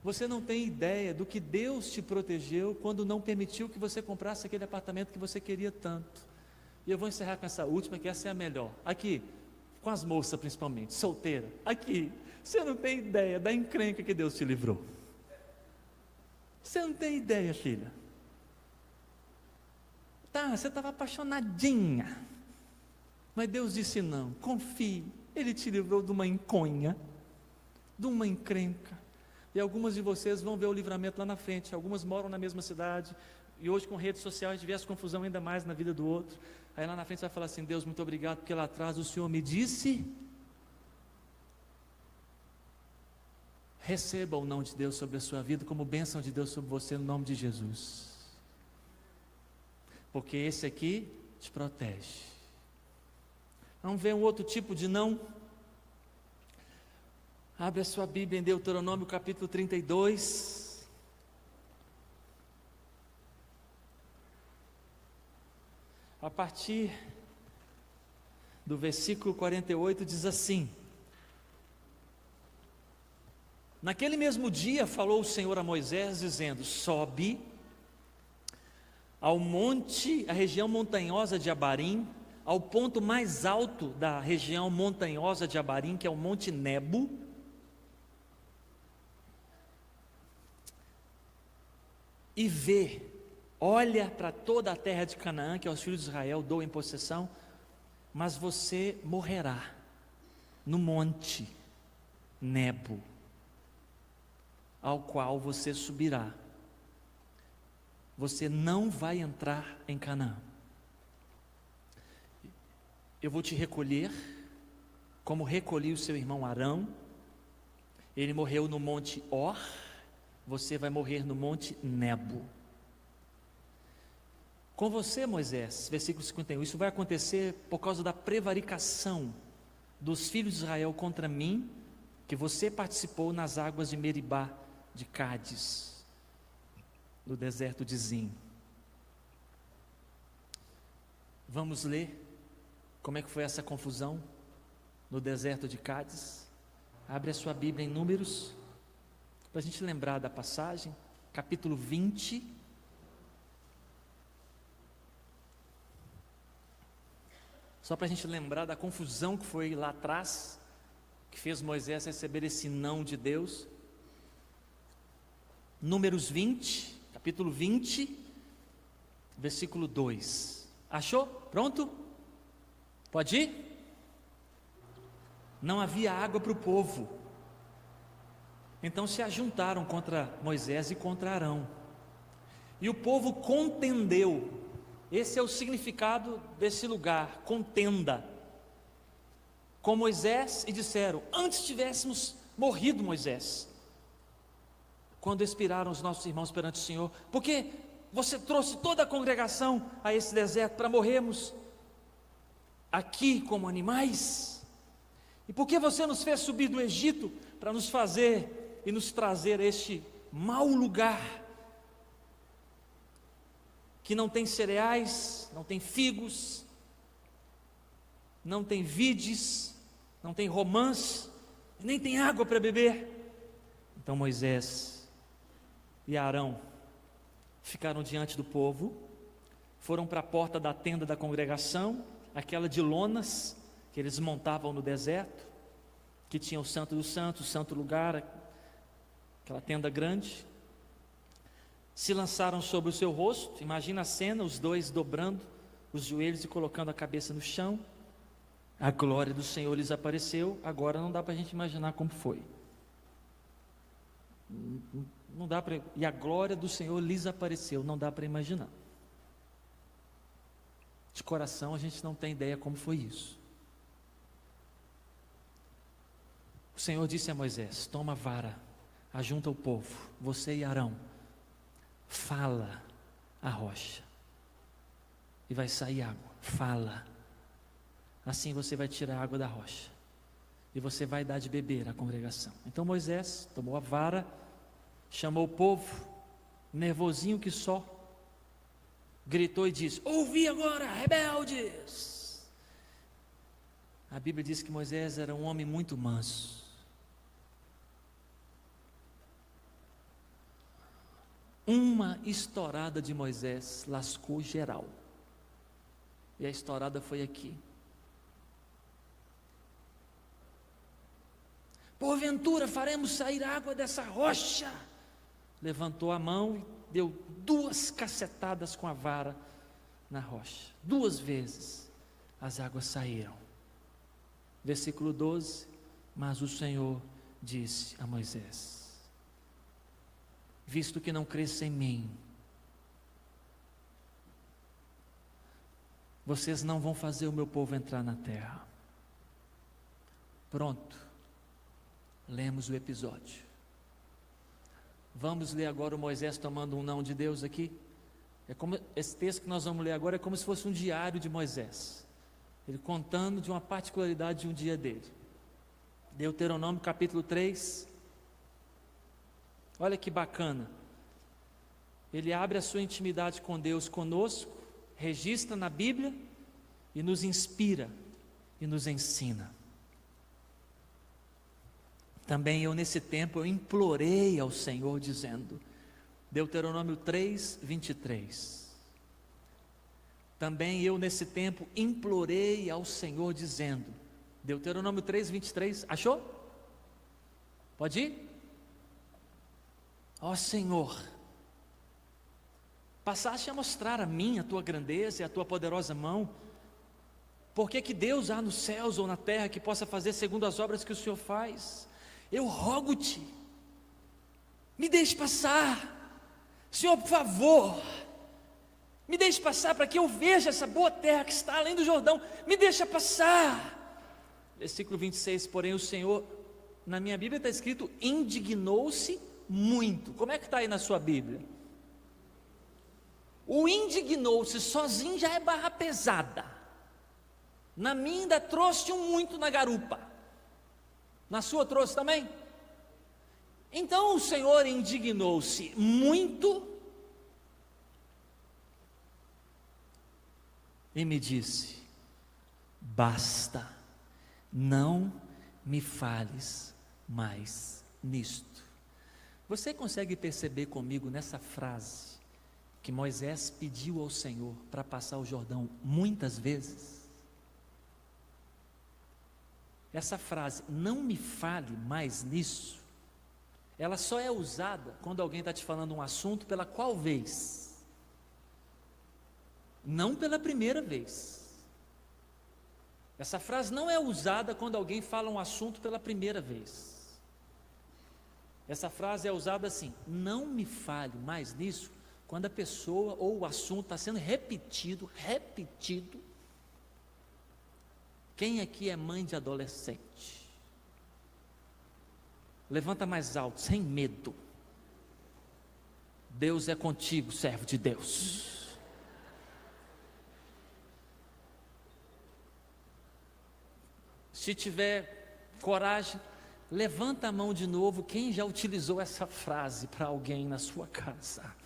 Você não tem ideia do que Deus te protegeu quando não permitiu que você comprasse aquele apartamento que você queria tanto. E eu vou encerrar com essa última, que essa é a melhor. Aqui, com as moças principalmente, solteira. Aqui, você não tem ideia da encrenca que Deus te livrou. Você não tem ideia, filha. Tá, você estava apaixonadinha. Mas Deus disse não, confie. Ele te livrou de uma enconha, de uma encrenca. E algumas de vocês vão ver o livramento lá na frente. Algumas moram na mesma cidade. E hoje com redes sociais a gente vê essa confusão ainda mais na vida do outro. Aí lá na frente você vai falar assim: Deus, muito obrigado, porque lá atrás o Senhor me disse. Receba o não de Deus sobre a sua vida como bênção de Deus sobre você no nome de Jesus. Porque esse aqui te protege. Vamos ver um outro tipo de não. Abre a sua Bíblia em Deuteronômio capítulo 32. A partir do versículo 48 diz assim: Naquele mesmo dia falou o Senhor a Moisés dizendo: sobe ao monte, a região montanhosa de Abarim, ao ponto mais alto da região montanhosa de Abarim, que é o Monte Nebo. E vê, olha para toda a terra de Canaã, que aos filhos de Israel dou em possessão, mas você morrerá no monte Nebo, ao qual você subirá. Você não vai entrar em Canaã. Eu vou te recolher, como recolhi o seu irmão Arão. Ele morreu no monte Or. Você vai morrer no monte Nebo. Com você, Moisés, versículo 51, isso vai acontecer por causa da prevaricação dos filhos de Israel contra mim, que você participou nas águas de Meribá, de Cádiz, no deserto de Zim. Vamos ler como é que foi essa confusão no deserto de Cádiz. Abre a sua Bíblia em Números, para a gente lembrar da passagem, capítulo 20. Só para a gente lembrar da confusão que foi lá atrás, que fez Moisés receber esse não de Deus. Números 20, capítulo 20, versículo 2. Achou? Pronto? Pode ir? Não havia água para o povo. Então se ajuntaram contra Moisés e contra Arão. E o povo contendeu. Esse é o significado desse lugar, contenda. Com Moisés e disseram: antes tivéssemos morrido, Moisés, quando expiraram os nossos irmãos perante o Senhor, porque você trouxe toda a congregação a esse deserto para morrermos aqui como animais? E por que você nos fez subir do Egito para nos fazer e nos trazer a este mau lugar, que não tem cereais, não tem figos, não tem vides, não tem romãs, nem tem água para beber? Então Moisés e Arão ficaram diante do povo, foram para a porta da tenda da congregação, aquela de lonas que eles montavam no deserto, que tinha o Santo dos Santos, o santo lugar, aquela tenda grande. Se lançaram sobre o seu rosto, imagina a cena, os dois dobrando os joelhos e colocando a cabeça no chão. A glória do Senhor lhes apareceu. Agora não dá para a gente imaginar como foi. Não dá para. E a glória do Senhor lhes apareceu, não dá para imaginar. De coração a gente não tem ideia como foi isso. O Senhor disse a Moisés: toma a vara, ajunta o povo, você e Arão, fala a rocha, e vai sair água. Fala, assim você vai tirar a água da rocha, e você vai dar de beber à congregação. Então Moisés tomou a vara, chamou o povo, nervosinho que só, gritou e disse: ouvi agora, rebeldes. A Bíblia diz que Moisés era um homem muito manso. Uma estourada de Moisés lascou geral. E a estourada foi aqui. Porventura faremos sair água dessa rocha. Levantou a mão e deu 2 cacetadas com a vara na rocha. 2 vezes as águas saíram. Versículo 12: mas o Senhor disse a Moisés: visto que não cresça em mim, vocês não vão fazer o meu povo entrar na terra. Pronto, lemos o episódio. Vamos ler agora o Moisés tomando um não de Deus aqui. É como esse texto que nós vamos ler agora é como se fosse um diário de Moisés, ele contando de uma particularidade de um dia dele. Deuteronômio capítulo 3. Olha que bacana, ele abre a sua intimidade com Deus conosco, registra na Bíblia e nos inspira e nos ensina. Também eu nesse tempo eu implorei ao Senhor dizendo, Deuteronômio 3, 23. Também eu nesse tempo implorei ao Senhor dizendo, Deuteronômio 3, 23, achou? Pode ir? Ó Senhor, passaste a mostrar a mim a tua grandeza e a tua poderosa mão. Por que Deus há nos céus ou na terra que possa fazer segundo as obras que o Senhor faz? Eu rogo-te, me deixe passar, Senhor, por favor, me deixe passar para que eu veja essa boa terra que está além do Jordão, me deixa passar. Versículo 26, porém o Senhor, na minha Bíblia está escrito, indignou-se muito. Como é que está aí na sua Bíblia? O indignou-se sozinho já é barra pesada. Na minha ainda trouxe um muito na garupa. Na sua trouxe também? Então o Senhor indignou-se muito e me disse: basta, não me fales mais nisto. Você consegue perceber comigo nessa frase que Moisés pediu ao Senhor para passar o Jordão muitas vezes? Essa frase, não me fale mais nisso, ela só é usada quando alguém está te falando um assunto pela qual vez? Não pela primeira vez. Essa frase não é usada quando alguém fala um assunto pela primeira vez. Essa frase é usada assim, não me fale mais nisso, quando a pessoa ou o assunto está sendo repetido. Quem aqui é mãe de adolescente? Levanta mais alto, sem medo. Deus é contigo, servo de Deus. Se tiver coragem, levanta a mão de novo, quem já utilizou essa frase para alguém na sua casa?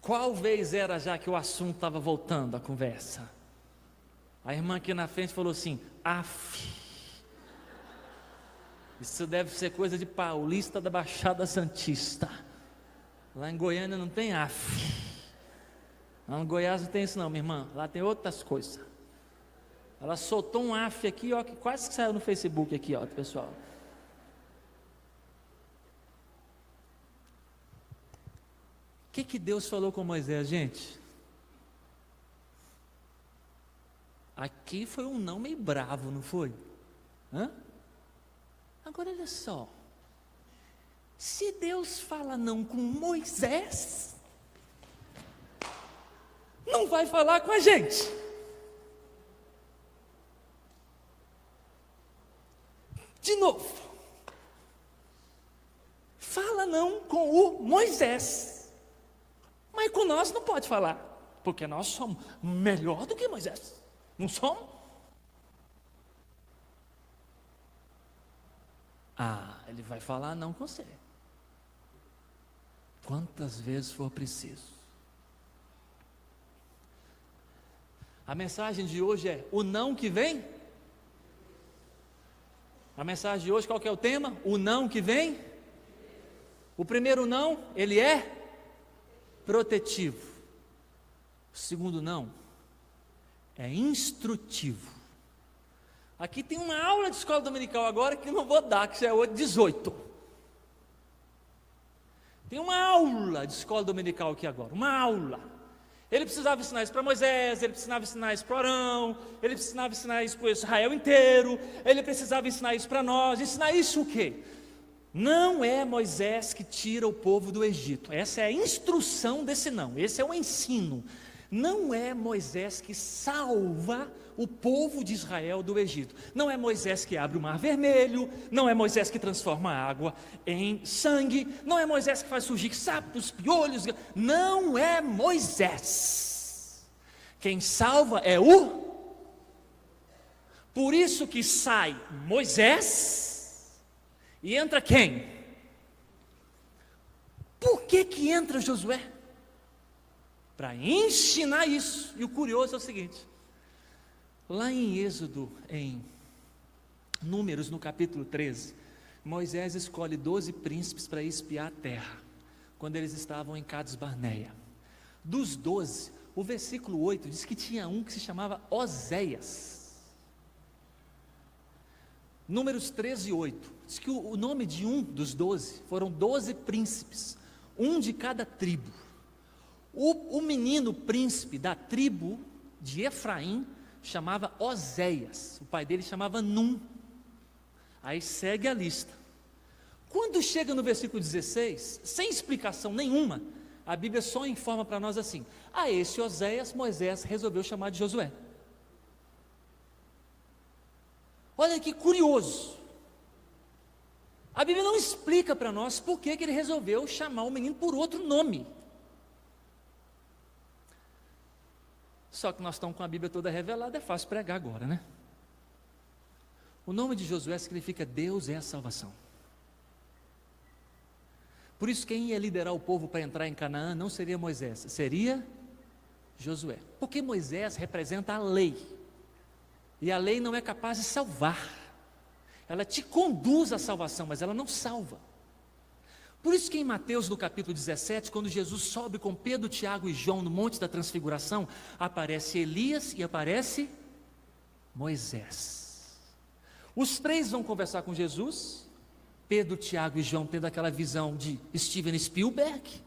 Qual vez era já que o assunto estava voltando à conversa? A irmã aqui na frente falou assim, Isso deve ser coisa de paulista da Baixada Santista. Lá em Goiânia não tem af. Lá no Goiás não tem isso não, minha irmã. Lá tem outras coisas. Ela soltou um af aqui, ó, que quase que saiu no Facebook aqui, ó, pessoal. O que Deus falou com Moisés, gente? Aqui foi um não meio bravo, não foi? Hã? Agora olha só. Se Deus fala não com Moisés, não vai falar com a gente. De novo. Fala não com o Moisés. Mas com nós não pode falar. Porque nós somos melhor do que Moisés. Não somos? Ah, ele vai falar não com você. Quantas vezes for preciso. A mensagem de hoje é o não que vem. A mensagem de hoje, qual que é o tema? O não que vem. O primeiro não, ele é protetivo. O segundo não é instrutivo. Aqui tem uma aula de escola dominical agora que não vou dar, que já é 8:18. Tem uma aula de escola dominical aqui agora, uma aula. Ele precisava ensinar isso para Moisés, ele precisava ensinar isso para Arão, ele precisava ensinar isso para Israel inteiro, ele precisava ensinar isso para nós. Ensinar isso o quê? Não é Moisés que tira o povo do Egito. Essa é a instrução desse não, esse é o ensino. Não é Moisés que salva o povo de Israel do Egito. Não é Moisés que abre o mar vermelho, não é Moisés que transforma a água em sangue, não é Moisés que faz surgir sapos, piolhos, não é Moisés. Quem salva é o... Por isso que sai Moisés e entra quem? Por que entra Josué? Para ensinar isso. E o curioso é o seguinte: lá em Êxodo, em Números, no capítulo 13, Moisés escolhe 12 príncipes para espiar a terra, quando eles estavam em Cades Barneia. Dos 12, o versículo 8 diz que tinha um que se chamava Oséias. Números 13, 8, diz que o nome de um dos 12, foram 12 príncipes, um de cada tribo. O menino príncipe da tribo de Efraim chamava Oséias, o pai dele chamava Num. Aí segue a lista. Quando chega no versículo 16, sem explicação nenhuma, a Bíblia só informa para nós assim: a esse Oséias, Moisés resolveu chamar de Josué. Olha que curioso. A Bíblia não explica para nós por que ele resolveu chamar o menino por outro nome. Só que nós estamos com a Bíblia toda revelada, é fácil pregar agora, né? O nome de Josué significa Deus é a salvação. Por isso quem ia liderar o povo para entrar em Canaã não seria Moisés, seria Josué. Porque Moisés representa a lei. E a lei não é capaz de salvar. Ela te conduz à salvação, mas ela não salva. Por isso que em Mateus, no capítulo 17, quando Jesus sobe com Pedro, Tiago e João no Monte da Transfiguração, aparece Elias e aparece Moisés. Os três vão conversar com Jesus, Pedro, Tiago e João tendo aquela visão de Steven Spielberg,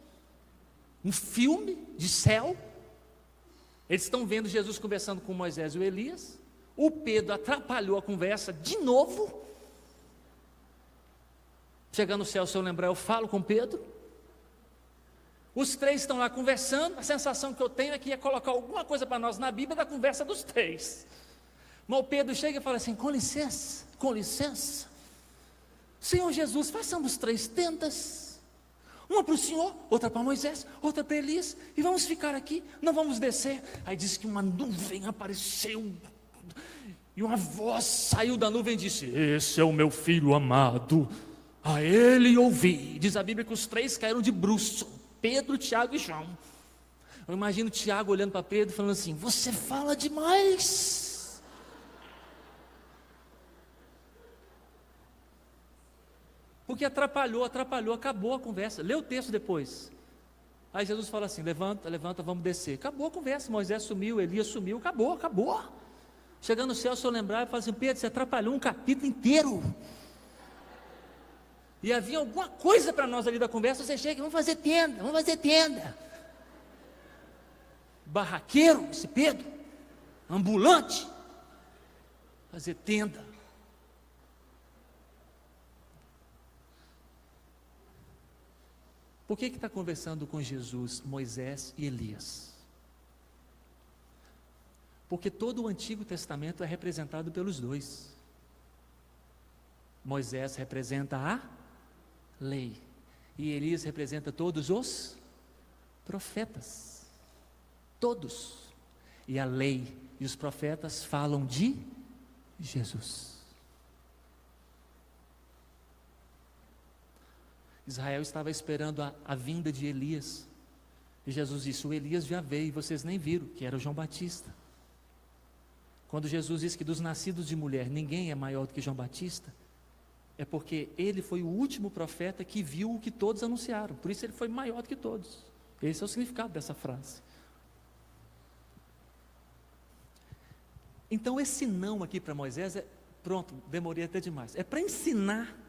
um filme de céu. Eles estão vendo Jesus conversando com Moisés e o Elias. O Pedro atrapalhou a conversa de novo. Chegando no céu, se eu lembrar, eu falo com Pedro. Os três estão lá conversando. A sensação que eu tenho é que ia colocar alguma coisa para nós na Bíblia da conversa dos três. Mas o Pedro chega e fala assim: com licença, Senhor Jesus, façamos 3 tendas. Uma para o Senhor, outra para Moisés, outra para Elias. E vamos ficar aqui, não vamos descer. Aí diz que uma nuvem apareceu. E uma voz saiu da nuvem e disse: esse é o meu filho amado, a ele ouvi. Diz a Bíblia que os três caíram de bruço, Pedro, Tiago e João. Eu imagino Tiago olhando para Pedro e falando assim: você fala demais. Porque atrapalhou, acabou a conversa. Lê o texto depois. Aí Jesus fala assim: levanta, levanta, vamos descer. Acabou a conversa. Moisés sumiu, Elias sumiu, acabou. Chegando no céu, o senhor lembrar e fala assim: Pedro, você atrapalhou um capítulo inteiro. E havia alguma coisa para nós ali da conversa. Você chega, vamos fazer tenda. Barraqueiro, esse Pedro, ambulante, fazer tenda. Por que está conversando com Jesus, Moisés e Elias? Porque todo o Antigo Testamento é representado pelos dois. Moisés representa a lei, e Elias representa todos os profetas. Todos. E a lei e os profetas falam de Jesus. Israel estava esperando a vinda de Elias, e Jesus disse: o Elias já veio e vocês nem viram, que era o João Batista. Quando Jesus disse que dos nascidos de mulher ninguém é maior do que João Batista, é porque ele foi o último profeta que viu o que todos anunciaram, por isso ele foi maior do que todos. Esse é o significado dessa frase. Então esse não aqui para Moisés pronto, demorei até demais, é para ensinar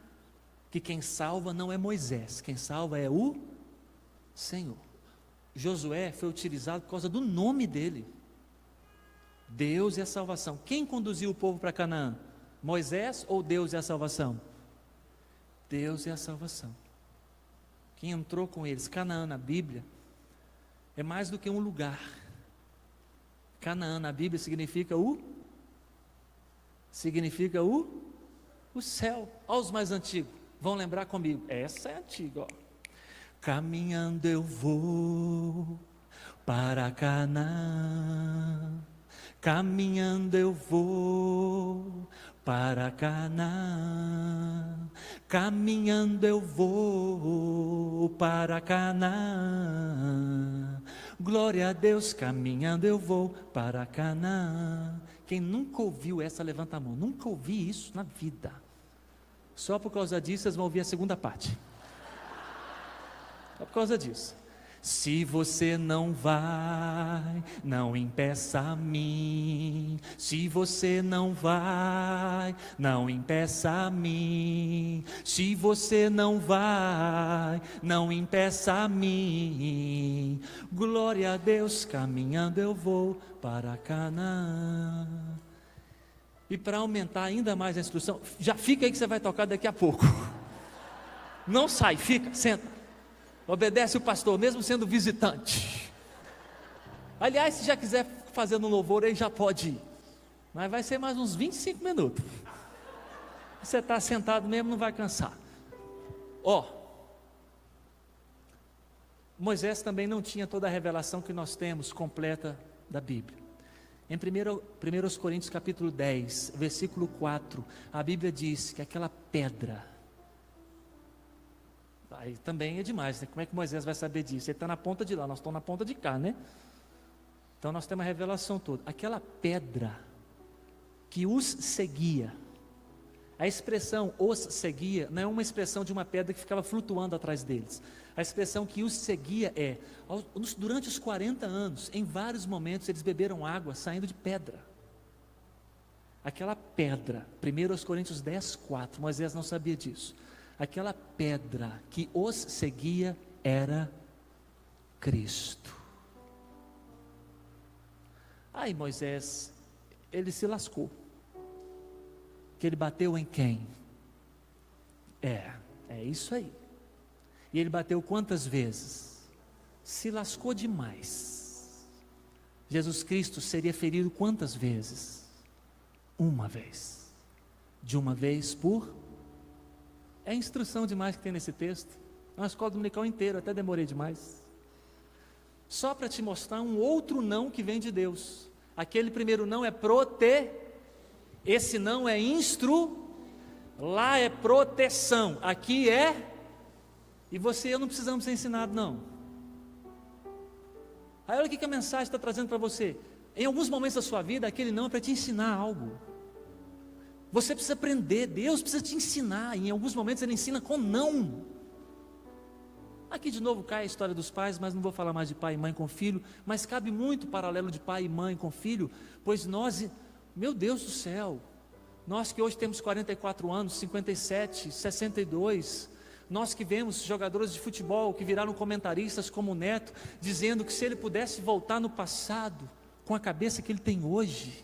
que quem salva não é Moisés, quem salva é o Senhor. Josué foi utilizado por causa do nome dele. Deus é a salvação. Quem conduziu o povo para Canaã? Moisés ou Deus é a salvação? Deus é a salvação. Quem entrou com eles? Canaã na Bíblia é mais do que um lugar. Canaã na Bíblia significa o céu. Olha os mais antigos, vão lembrar comigo. Essa é antiga, ó. Caminhando eu vou para Canaã. Caminhando eu vou para Canaã. Caminhando eu vou para Canaã. Glória a Deus, caminhando eu vou para Canaã. Quem nunca ouviu essa, levanta a mão. Nunca ouvi isso na vida. Só por causa disso vocês vão ouvir a segunda parte. Só por causa disso. Se você não vai, não impeça a mim. Se você não vai, não impeça a mim. Se você não vai, não impeça a mim. Glória a Deus, caminhando eu vou para Canaã. E para aumentar ainda mais a instrução, já fica aí que você vai tocar daqui a pouco. Não sai, fica, senta. Obedece o pastor, mesmo sendo visitante. Aliás, se já quiser fazer no louvor, aí já pode ir. Mas vai ser mais uns 25 minutos. Você está sentado mesmo, não vai cansar. Moisés também não tinha toda a revelação que nós temos completa da Bíblia. Em 1 Coríntios capítulo 10, versículo 4, a Bíblia diz que aquela pedra, aí também é demais, né? Como é que Moisés vai saber disso? Ele está na ponta de lá, nós estamos na ponta de cá, né? Então nós temos a revelação toda. Aquela pedra que os seguia, a expressão os seguia não é uma expressão de uma pedra que ficava flutuando atrás deles. A expressão que os seguia é, durante os 40 anos, em vários momentos eles beberam água saindo de pedra. Aquela pedra, 1 Coríntios 10, 4, Moisés não sabia disso. Aquela pedra que os seguia era Cristo. Aí Moisés, ele se lascou. Que ele bateu em quem? É isso aí. E ele bateu quantas vezes? Se lascou demais. Jesus Cristo seria ferido quantas vezes? Uma vez. De uma vez por... É instrução demais que tem nesse texto. É uma escola dominical inteira, até demorei demais. Só para te mostrar um outro não que vem de Deus. Aquele primeiro não é esse não é lá é proteção, aqui é, e você e eu não precisamos ser ensinados não. Aí olha o que a mensagem está trazendo para você. Em alguns momentos da sua vida, aquele não é para te ensinar algo. Você precisa aprender, Deus precisa te ensinar. Em alguns momentos Ele ensina com não. Aqui de novo cai a história dos pais, mas não vou falar mais de pai e mãe com filho, mas cabe muito o paralelo de pai e mãe com filho, pois nós, meu Deus do céu, nós que hoje temos 44 anos, 57, 62, nós que vemos jogadores de futebol que viraram comentaristas como o Neto, dizendo que se ele pudesse voltar no passado, com a cabeça que ele tem hoje,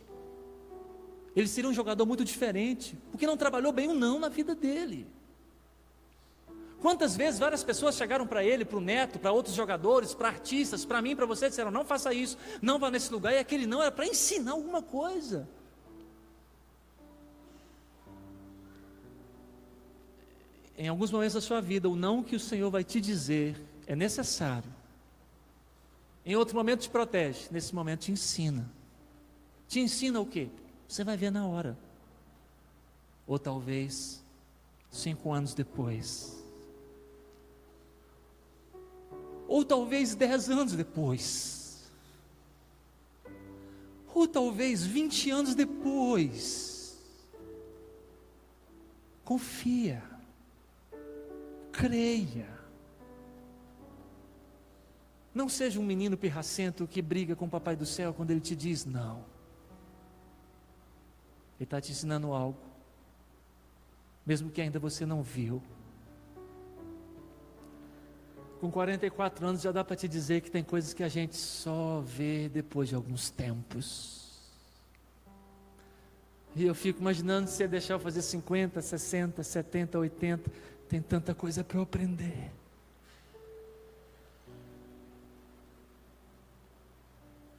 ele seria um jogador muito diferente, porque não trabalhou bem o não na vida dele. Quantas vezes várias pessoas chegaram para ele, para o Neto, para outros jogadores, para artistas, para mim, para você, disseram, não faça isso, não vá nesse lugar, e aquele não era para ensinar alguma coisa. Em alguns momentos da sua vida, o não que o Senhor vai te dizer é necessário. Em outro momento te protege, nesse momento te ensina. Te ensina o quê? Você vai ver na hora. Ou talvez 5 anos depois. Ou talvez 10 anos depois. Ou talvez 20 anos depois. Confia. Creia. Não seja um menino pirracento que briga com o papai do céu quando ele te diz não. Ele está te ensinando algo, mesmo que ainda você não viu. Com 44 anos já dá para te dizer que tem coisas que a gente só vê depois de alguns tempos. E eu fico imaginando se você deixar eu fazer 50, 60, 70, 80, tem tanta coisa para eu aprender.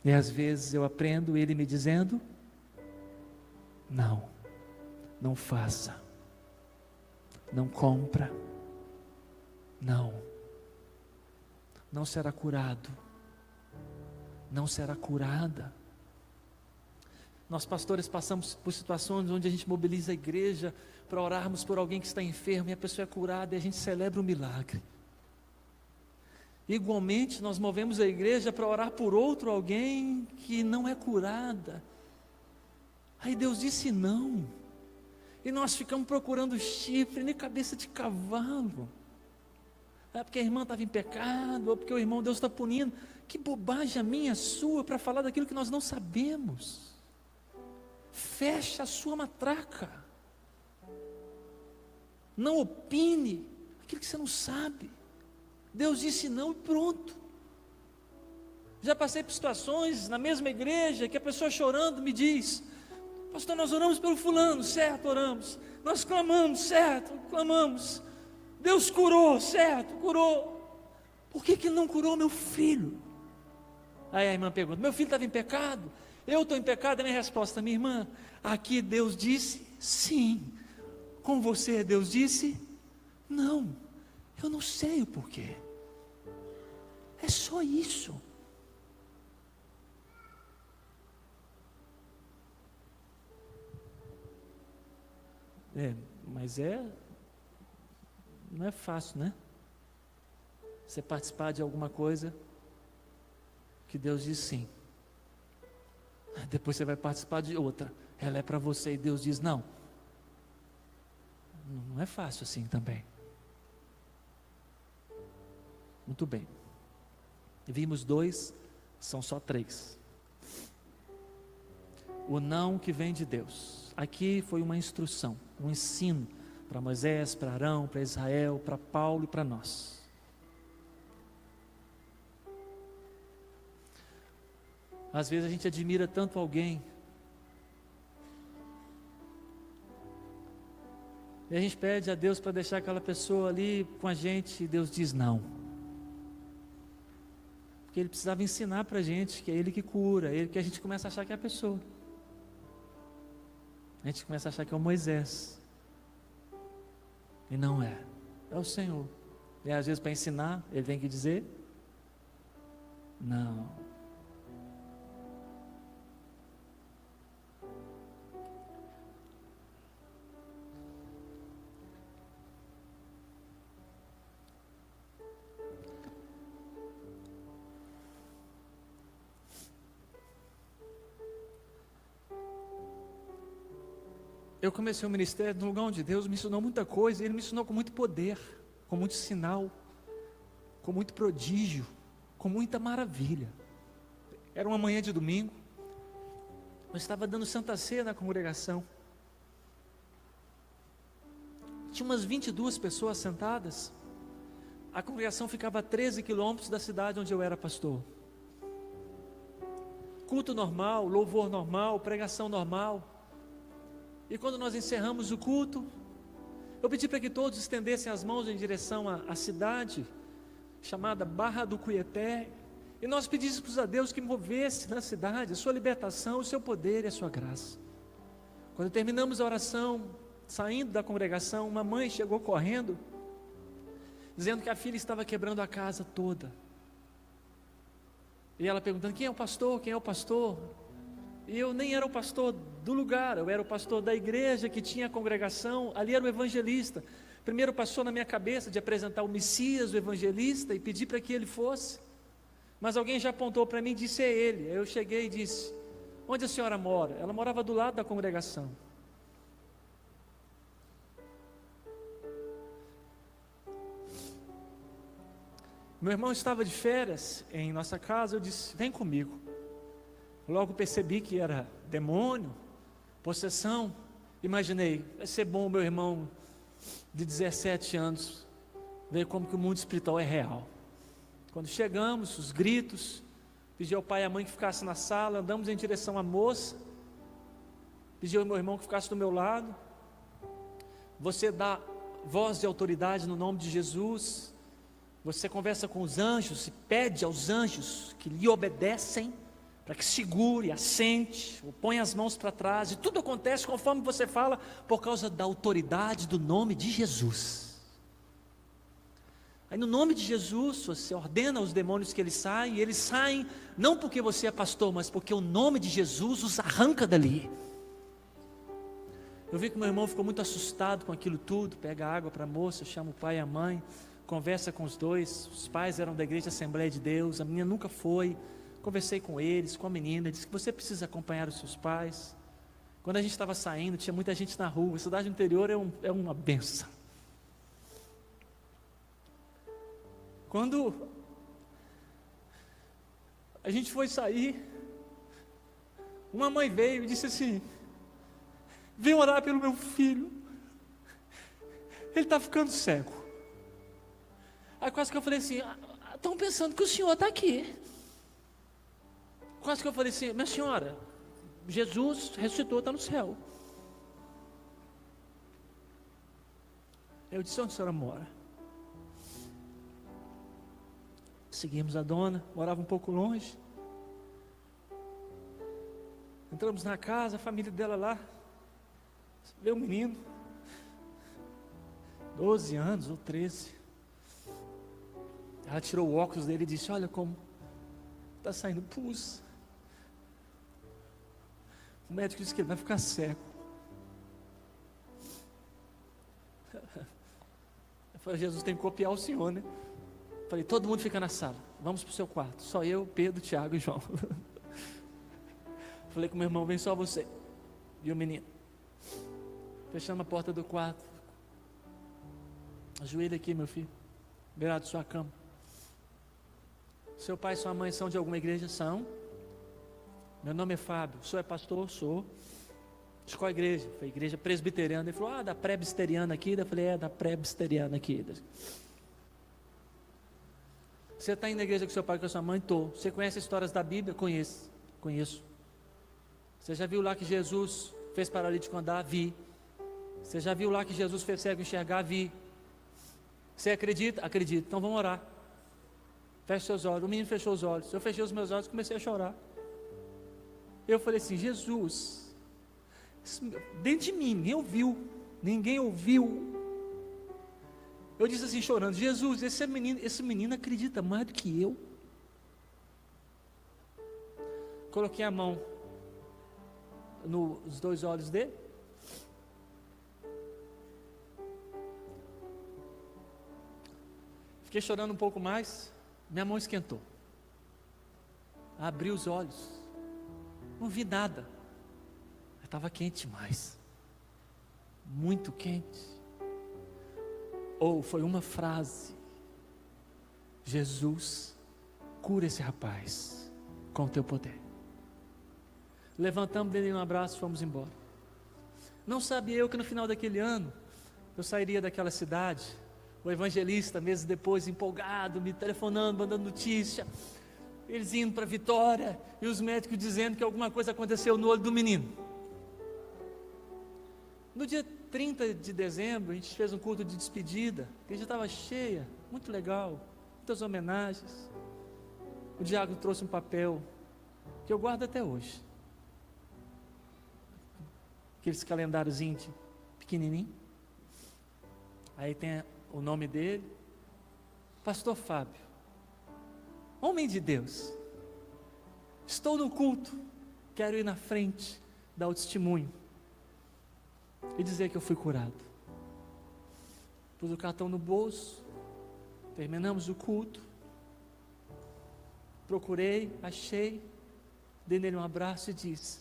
E às vezes eu aprendo ele me dizendo, não, não faça, não compra, não será curado, não será curada. Nós pastores passamos por situações onde a gente mobiliza a igreja para orarmos por alguém que está enfermo e a pessoa é curada e a gente celebra o milagre. Igualmente nós movemos a igreja para orar por outro alguém que não é curada. Aí Deus disse não. E nós ficamos procurando chifre nem cabeça de cavalo. É porque a irmã estava em pecado, ou porque o irmão Deus está punindo. Que bobagem a minha, a sua, para falar daquilo que nós não sabemos. Fecha a sua matraca. Não opine aquilo que você não sabe. Deus disse não e pronto. Já passei por situações na mesma igreja que a pessoa chorando me diz, pastor, nós oramos pelo fulano, certo, oramos. Nós clamamos, certo, clamamos. Deus curou, certo, curou. Por que não curou meu filho? Aí a irmã pergunta, meu filho estava em pecado? Eu estou em pecado? A minha resposta, minha irmã, aqui Deus disse sim. Com você Deus disse não. Eu não sei o porquê. É só isso. Mas não é fácil, né? Você participar de alguma coisa que Deus diz sim. Depois você vai participar de outra. Ela é para você e Deus diz não. Não é fácil assim também. Muito bem. Vimos 2, são só 3. O não que vem de Deus. Aqui foi uma instrução, um ensino para Moisés, para Arão, para Israel, para Paulo e para nós. Às vezes a gente admira tanto alguém e a gente pede a Deus para deixar aquela pessoa ali com a gente e Deus diz não. Porque Ele precisava ensinar para a gente que é Ele que cura, que a gente começa a achar que é a pessoa. A gente começa a achar que é o Moisés. E não é. É o Senhor. E às vezes para ensinar, Ele tem que dizer não. eu comecei o ministério no lugar onde Deus me ensinou muita coisa. Ele me ensinou com muito poder, com muito sinal, com muito prodígio, com muita maravilha. Era uma manhã de domingo, eu estava dando Santa Ceia na congregação. Tinha umas 22 pessoas sentadas. A congregação ficava a 13 quilômetros da cidade onde eu era pastor. Culto normal, louvor normal, pregação normal. E quando nós encerramos o culto, eu pedi para que todos estendessem as mãos em direção à cidade chamada Barra do Cuieté, e nós pedíssemos a Deus que movesse na cidade a sua libertação, o seu poder e a sua graça. Quando terminamos a oração, saindo da congregação, uma mãe chegou correndo, dizendo que a filha estava quebrando a casa toda. E ela perguntando: quem é o pastor? Quem é o pastor? E eu nem era o pastor do lugar, eu era o pastor da igreja que tinha a congregação. Ali era o evangelista. Primeiro passou na minha cabeça de apresentar o Messias, o evangelista, e pedir para que ele fosse. Mas alguém já apontou para mim e disse: é ele. Aí eu cheguei e disse: onde a senhora mora? Ela morava do lado da congregação. Meu irmão estava de férias em nossa casa. Eu disse: vem comigo. Logo percebi que era demônio, possessão. Imaginei: vai ser bom meu irmão de 17 anos ver como que o mundo espiritual é real. Quando chegamos, os gritos, pedi ao pai e à mãe que ficasse na sala, andamos em direção à moça, pedi ao meu irmão que ficasse do meu lado. Você dá voz de autoridade no nome de Jesus, você conversa com os anjos e pede aos anjos que lhe obedecem, para que segure, assente, ou põe as mãos para trás, e tudo acontece conforme você fala, por causa da autoridade do nome de Jesus. Aí no nome de Jesus, você ordena aos demônios que eles saem, e eles saem, não porque você é pastor, mas porque o nome de Jesus os arranca dali. Eu vi que meu irmão ficou muito assustado com aquilo tudo, pega água para a moça, chama o pai e a mãe, conversa com os dois. Os pais eram da igreja Assembleia de Deus, a menina nunca foi. Conversei com eles, com a menina, disse que você precisa acompanhar os seus pais. Quando a gente estava saindo, tinha muita gente na rua. A cidade interior é uma benção. Quando a gente foi sair, uma mãe veio e disse assim: vem orar pelo meu filho, ele está ficando cego. Aí quase que eu falei assim: estão pensando que o senhor está aqui. Quase que eu falei assim: minha senhora, Jesus ressuscitou, está no céu. Eu disse: onde a senhora mora? Seguimos a dona, morava um pouco longe. Entramos na casa, a família dela lá. Veio um menino, 12 anos ou 13. Ela tirou o óculos dele e disse: olha como está saindo pus. O médico disse que ele vai ficar cego. Eu falei: Jesus tem que copiar o senhor, né? Eu falei: todo mundo fica na sala, vamos para o seu quarto. Só eu, Pedro, Tiago e João. Falei com meu irmão: vem só você e o menino. Fechamos a porta do quarto. Ajoelha aqui, meu filho, beirado de sua cama. Seu pai e sua mãe são de alguma igreja? São. Meu nome é Fábio. O senhor é pastor? Sou. De qual igreja? Foi igreja presbiteriana. Ele falou: da presbiteriana aqui. Eu falei: da presbiteriana aqui. Você está indo na igreja com seu pai e com a sua mãe? Estou. Você conhece histórias da Bíblia? Conheço. Você já viu lá que Jesus fez paralítico andar? Vi. Você já viu lá que Jesus fez cego enxergar? Vi. Você acredita? Acredito. Então vamos orar. Feche seus olhos. O menino fechou os olhos. Eu fechei os meus olhos e comecei a chorar. Eu falei assim: Jesus, dentro de mim, ninguém ouviu. Eu disse assim, chorando: Jesus, esse menino acredita mais do que eu. Coloquei a mão nos dois olhos dele. Fiquei chorando um pouco mais. Minha mão esquentou. Abri os olhos. Não vi nada. Estava quente demais. muito quente, ou foi uma frase: Jesus, cura esse rapaz com o teu poder. Levantamos, dei um abraço e fomos embora. Não sabia eu que no final daquele ano eu sairia daquela cidade. O evangelista, meses depois, empolgado, me telefonando, mandando notícia, eles indo para Vitória, e os médicos dizendo que alguma coisa aconteceu no olho do menino. No dia 30 de dezembro, a gente fez um culto de despedida, a igreja estava cheia, muito legal, muitas homenagens. O diácono trouxe um papel, que eu guardo até hoje, aqueles calendáriozinhos pequenininho, aí tem o nome dele, Pastor Fábio, homem de Deus, estou no culto, quero ir na frente, dar o testemunho e dizer que eu fui curado. Pus o cartão no bolso, terminamos o culto, procurei, achei, dei nele um abraço e disse: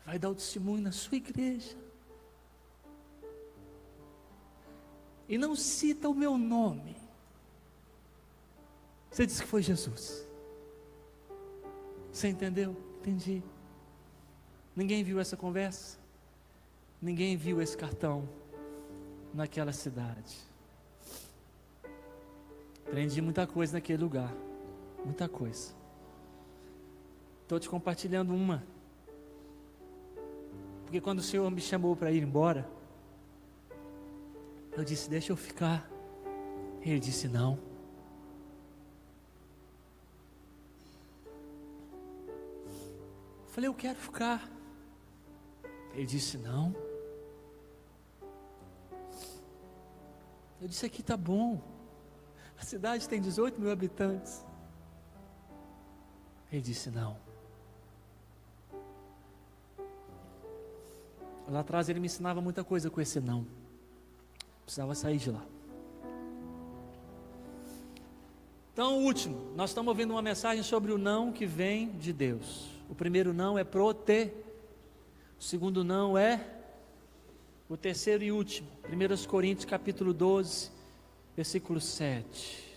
vai dar o testemunho na sua igreja, e não cita o meu nome. Você disse que foi Jesus. Você entendeu? Entendi. Ninguém viu essa conversa, ninguém viu esse cartão naquela cidade. Aprendi muita coisa naquele lugar, muita coisa. Estou te compartilhando uma, porque quando o Senhor me chamou para ir embora, eu disse: deixa eu ficar. Ele disse: não. Eu falei: eu quero ficar. Ele disse: não. Eu disse: aqui está bom, a cidade tem 18 mil habitantes. Ele disse: não. Lá atrás ele me ensinava muita coisa com esse não. Precisava sair de lá. Então, o último, nós estamos ouvindo uma mensagem sobre o não que vem de Deus. O primeiro não é proter. O segundo não é. O terceiro e último, 1 Coríntios capítulo 12, versículo 7.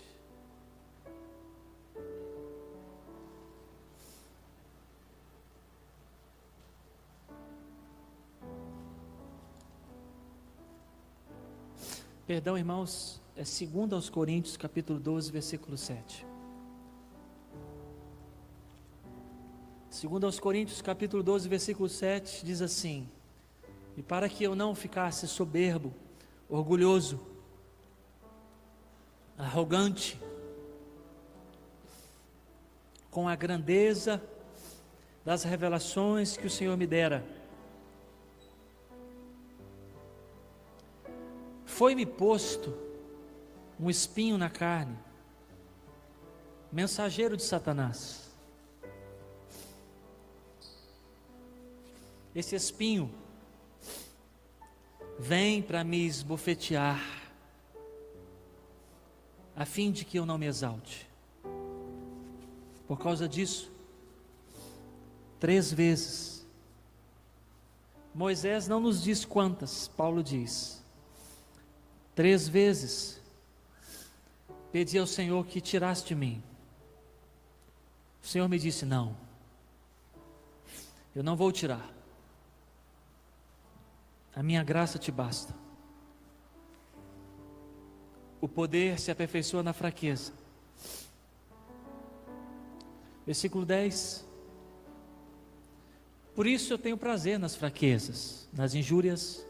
Perdão, irmãos, é 2 Coríntios capítulo 12, versículo 7. 2 Coríntios capítulo 12, versículo 7 diz assim: e para que eu não ficasse soberbo, orgulhoso, arrogante, com a grandeza das revelações que o Senhor me dera, foi-me posto um espinho na carne, mensageiro de Satanás. Esse espinho vem para me esbofetear, a fim de que eu não me exalte. Por causa disso, 3 vezes, Moisés não nos diz quantas, Paulo diz, 3 vezes, pedi ao Senhor que tirasse de mim. O Senhor me disse: não, eu não vou tirar, a minha graça te basta. O poder se aperfeiçoa na fraqueza. Versículo 10. Por isso eu tenho prazer nas fraquezas, nas injúrias,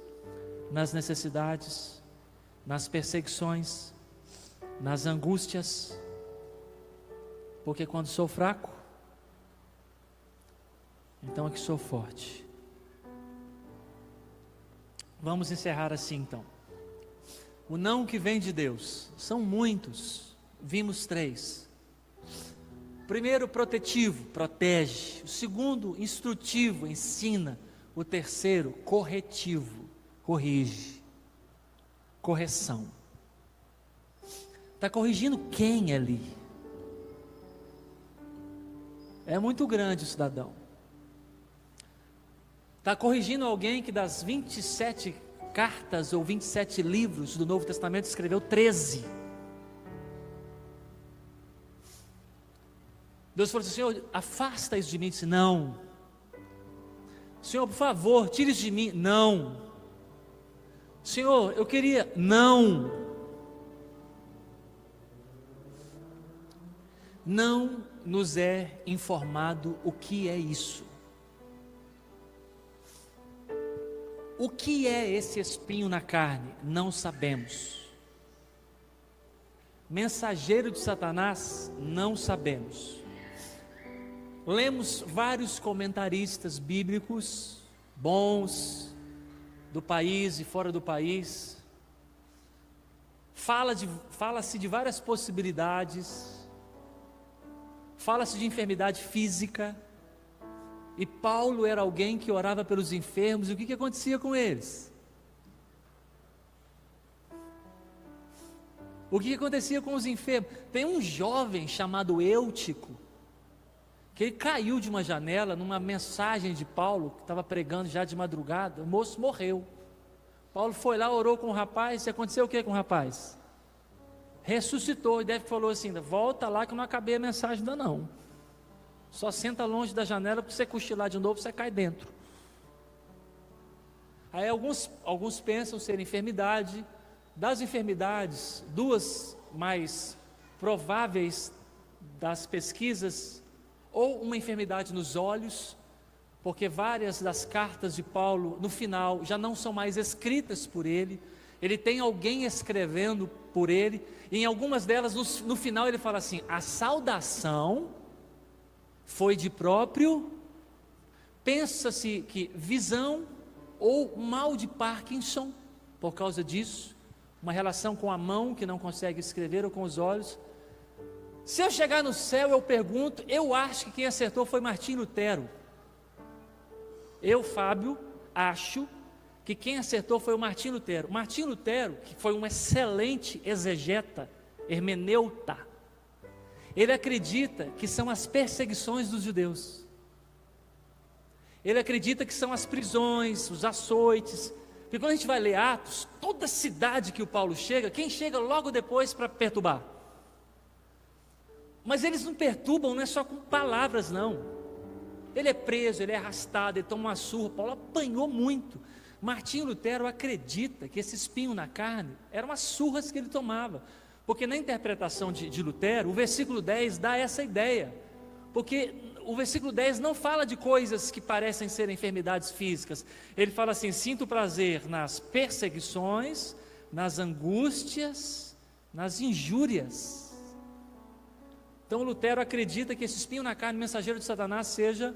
nas necessidades, nas perseguições, nas angústias, porque quando sou fraco, então é que sou forte. Vamos encerrar assim então. O não que vem de Deus, são muitos, vimos 3. O primeiro, protetivo, protege. O segundo, instrutivo, ensina. O terceiro, corretivo, corrige. Correção. Está corrigindo quem ali? É muito grande o cidadão. Está corrigindo alguém que das 27 cartas ou 27 livros do Novo Testamento, escreveu 13. Deus falou assim: Senhor, afasta isso de mim. Eu disse: não. Senhor, por favor, tire isso de mim. Não. Senhor, eu queria. Não. Não nos é informado o que é isso. O que é esse espinho na carne? Não sabemos. Mensageiro de Satanás? Não sabemos. Lemos vários comentaristas bíblicos, bons, do país e fora do país. Fala-se de várias possibilidades. Fala-se de enfermidade física. E Paulo era alguém que orava pelos enfermos. E o que acontecia com eles? O que acontecia com os enfermos? Tem um jovem chamado Eutico, que ele caiu de uma janela numa mensagem de Paulo, que estava pregando já de madrugada. O moço morreu. Paulo foi lá, orou com o rapaz. E aconteceu o que com o rapaz? Ressuscitou. E deve falou assim: volta lá que eu não acabei a mensagem ainda não. Só senta longe da janela, porque você cochilar de novo, você cai dentro. Aí alguns pensam ser enfermidade. Das enfermidades, duas mais prováveis das pesquisas, ou uma enfermidade nos olhos, porque várias das cartas de Paulo, no final, já não são mais escritas por ele. Ele tem alguém escrevendo por ele, e em algumas delas, no final ele fala assim: a saudação foi de próprio, pensa-se que visão ou mal de Parkinson, por causa disso, uma relação com a mão que não consegue escrever ou com os olhos. Se eu chegar no céu, eu pergunto, eu acho que quem acertou foi Martim Lutero. Eu, Fábio, acho que quem acertou foi o Martim Lutero. Martim Lutero, que foi um excelente exegeta, hermeneuta, ele acredita que são as perseguições dos judeus. Ele acredita que são as prisões, os açoites. Porque quando a gente vai ler Atos, toda cidade que o Paulo chega, quem chega logo depois para perturbar? Mas eles não perturbam, não é só com palavras não. Ele é preso, ele é arrastado, ele toma uma surra. Paulo apanhou muito. Martim Lutero acredita que esse espinho na carne eram as surras que ele tomava. Porque na interpretação de Lutero, o versículo 10 dá essa ideia. Porque o versículo 10 não fala de coisas que parecem ser enfermidades físicas. Ele fala assim: sinto prazer nas perseguições, nas angústias, nas injúrias. Então Lutero acredita que esse espinho na carne, mensageiro de Satanás, seja: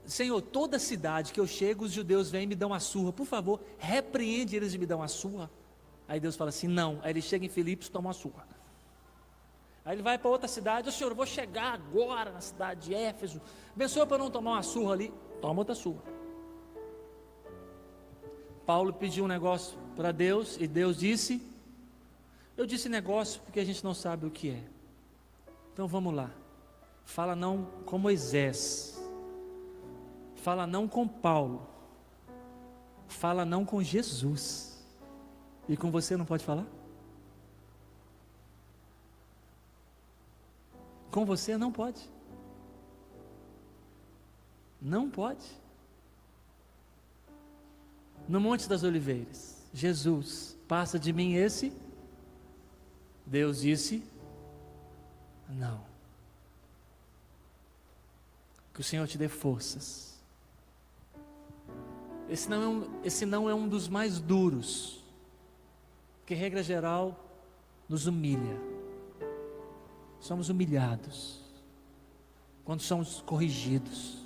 Senhor, toda cidade que eu chego, os judeus vêm e me dão uma surra, por favor, repreende eles de me dar uma surra. Aí Deus fala assim: não. Aí ele chega em Filipos, toma uma surra. Aí ele vai para outra cidade: Senhor, eu vou chegar agora na cidade de Éfeso, abençoa para eu não tomar uma surra ali. Toma outra surra. Paulo pediu um negócio para Deus, e Deus disse: eu disse negócio porque a gente não sabe o que é. Então vamos lá. Fala não com Moisés, fala não com Paulo, fala não com Jesus. E com você não pode falar? Com você não pode. Não pode. No Monte das Oliveiras, Jesus: passa de mim esse. Deus disse: não. Que o Senhor te dê forças. Esse não é um dos mais duros, porque regra geral nos humilha. Somos humilhados quando somos corrigidos,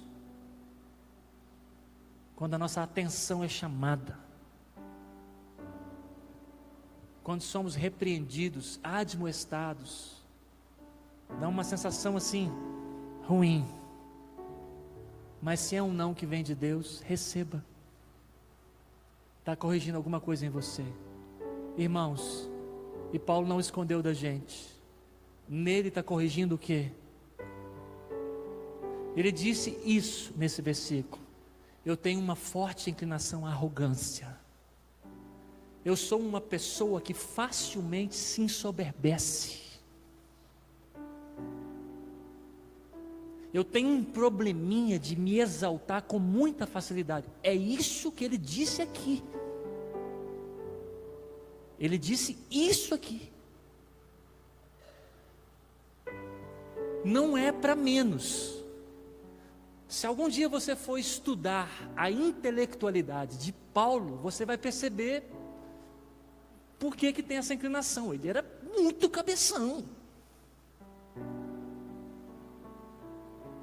quando a nossa atenção é chamada, quando somos repreendidos, admoestados. Dá uma sensação assim ruim. Mas se é um não que vem de Deus, receba. Está corrigindo alguma coisa em você, irmãos. E Paulo não escondeu da gente. Nele está corrigindo o quê? Ele disse isso nesse versículo. Eu tenho uma forte inclinação à arrogância. Eu sou uma pessoa que facilmente se ensoberbece. Eu tenho um probleminha de me exaltar com muita facilidade. É isso que ele disse aqui. Ele disse isso aqui. Não é para menos. Se algum dia você for estudar a intelectualidade de Paulo, você vai perceber por que tem essa inclinação. Ele era muito cabeção.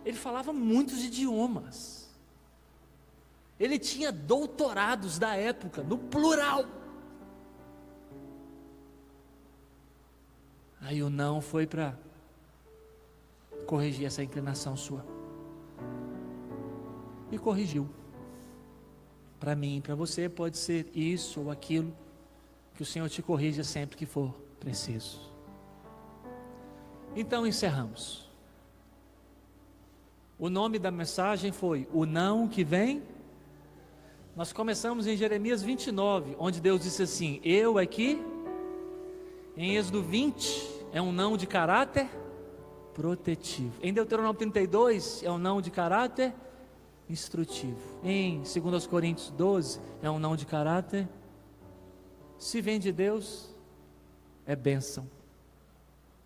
Ele falava muitos idiomas. Ele tinha doutorados da época, no plural. Aí o não foi para corrigir essa inclinação sua. E corrigiu. Para mim, para você, pode ser isso ou aquilo, que o Senhor te corrija sempre que for preciso. Então encerramos. O nome da mensagem foi o não que vem. Nós começamos em Jeremias 29, onde Deus disse assim: eu aqui. Em Êxodo 20 é um não de caráter protetivo. Em Deuteronômio 32 é um não de caráter instrutivo. Em 2 Coríntios 12 é um não de caráter. Se vem de Deus, é bênção.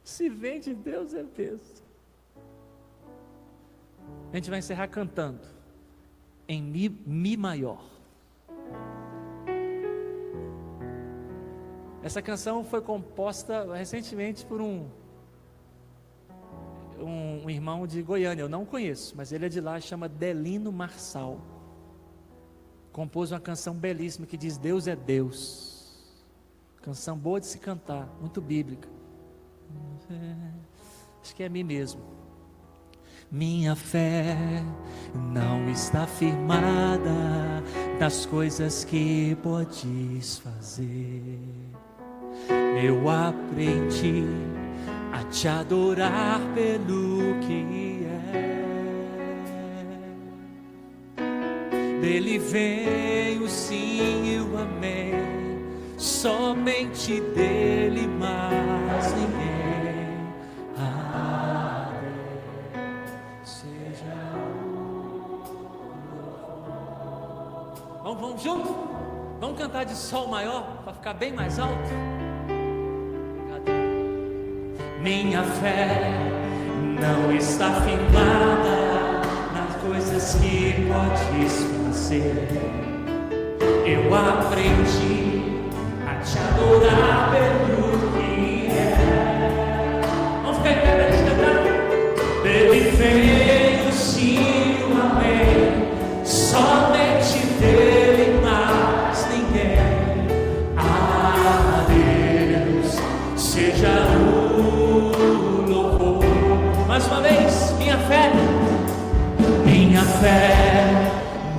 Se vem de Deus, é bênção. A gente vai encerrar cantando em Mi maior. Essa canção foi composta recentemente por um irmão de Goiânia. Eu não conheço, mas ele é de lá, chama Delino Marçal. Compôs uma canção belíssima que diz: Deus é Deus. Canção boa de se cantar, muito bíblica. Acho que é mim mesmo. Minha fé não está firmada nas coisas que podes fazer. Eu aprendi a te adorar pelo que é. Dele vem o sim e o amém, somente dele, mais ninguém. Vamos juntos? Vamos cantar de sol maior, para ficar bem mais alto? Minha fé não está firmada nas coisas que podes fazer. Eu aprendi a te adorar pelo que é. Vamos ficar em pé para gente cantar? Dele vem o sim e o amém, somente dele, mais ninguém. A Deus seja o louvor. Mais uma vez, minha fé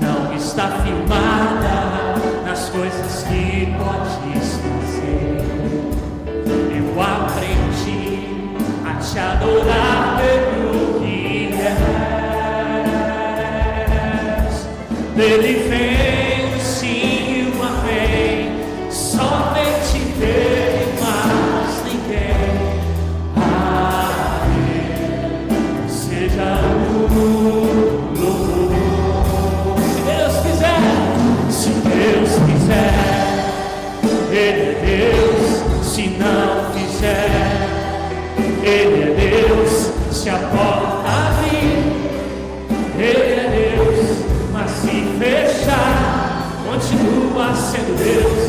não está firmada nas coisas que podes fazer. Eu aprendi a te adorar pelo que és. Dele vem o sim e o amém, somente dele, mais ninguém. A Deus seja o louvor. Se Deus quiser, Ele é Deus. Se não quiser, Ele é Deus. Se a porta abrir, Ele é Deus. Mas se fechar, continua sendo Deus.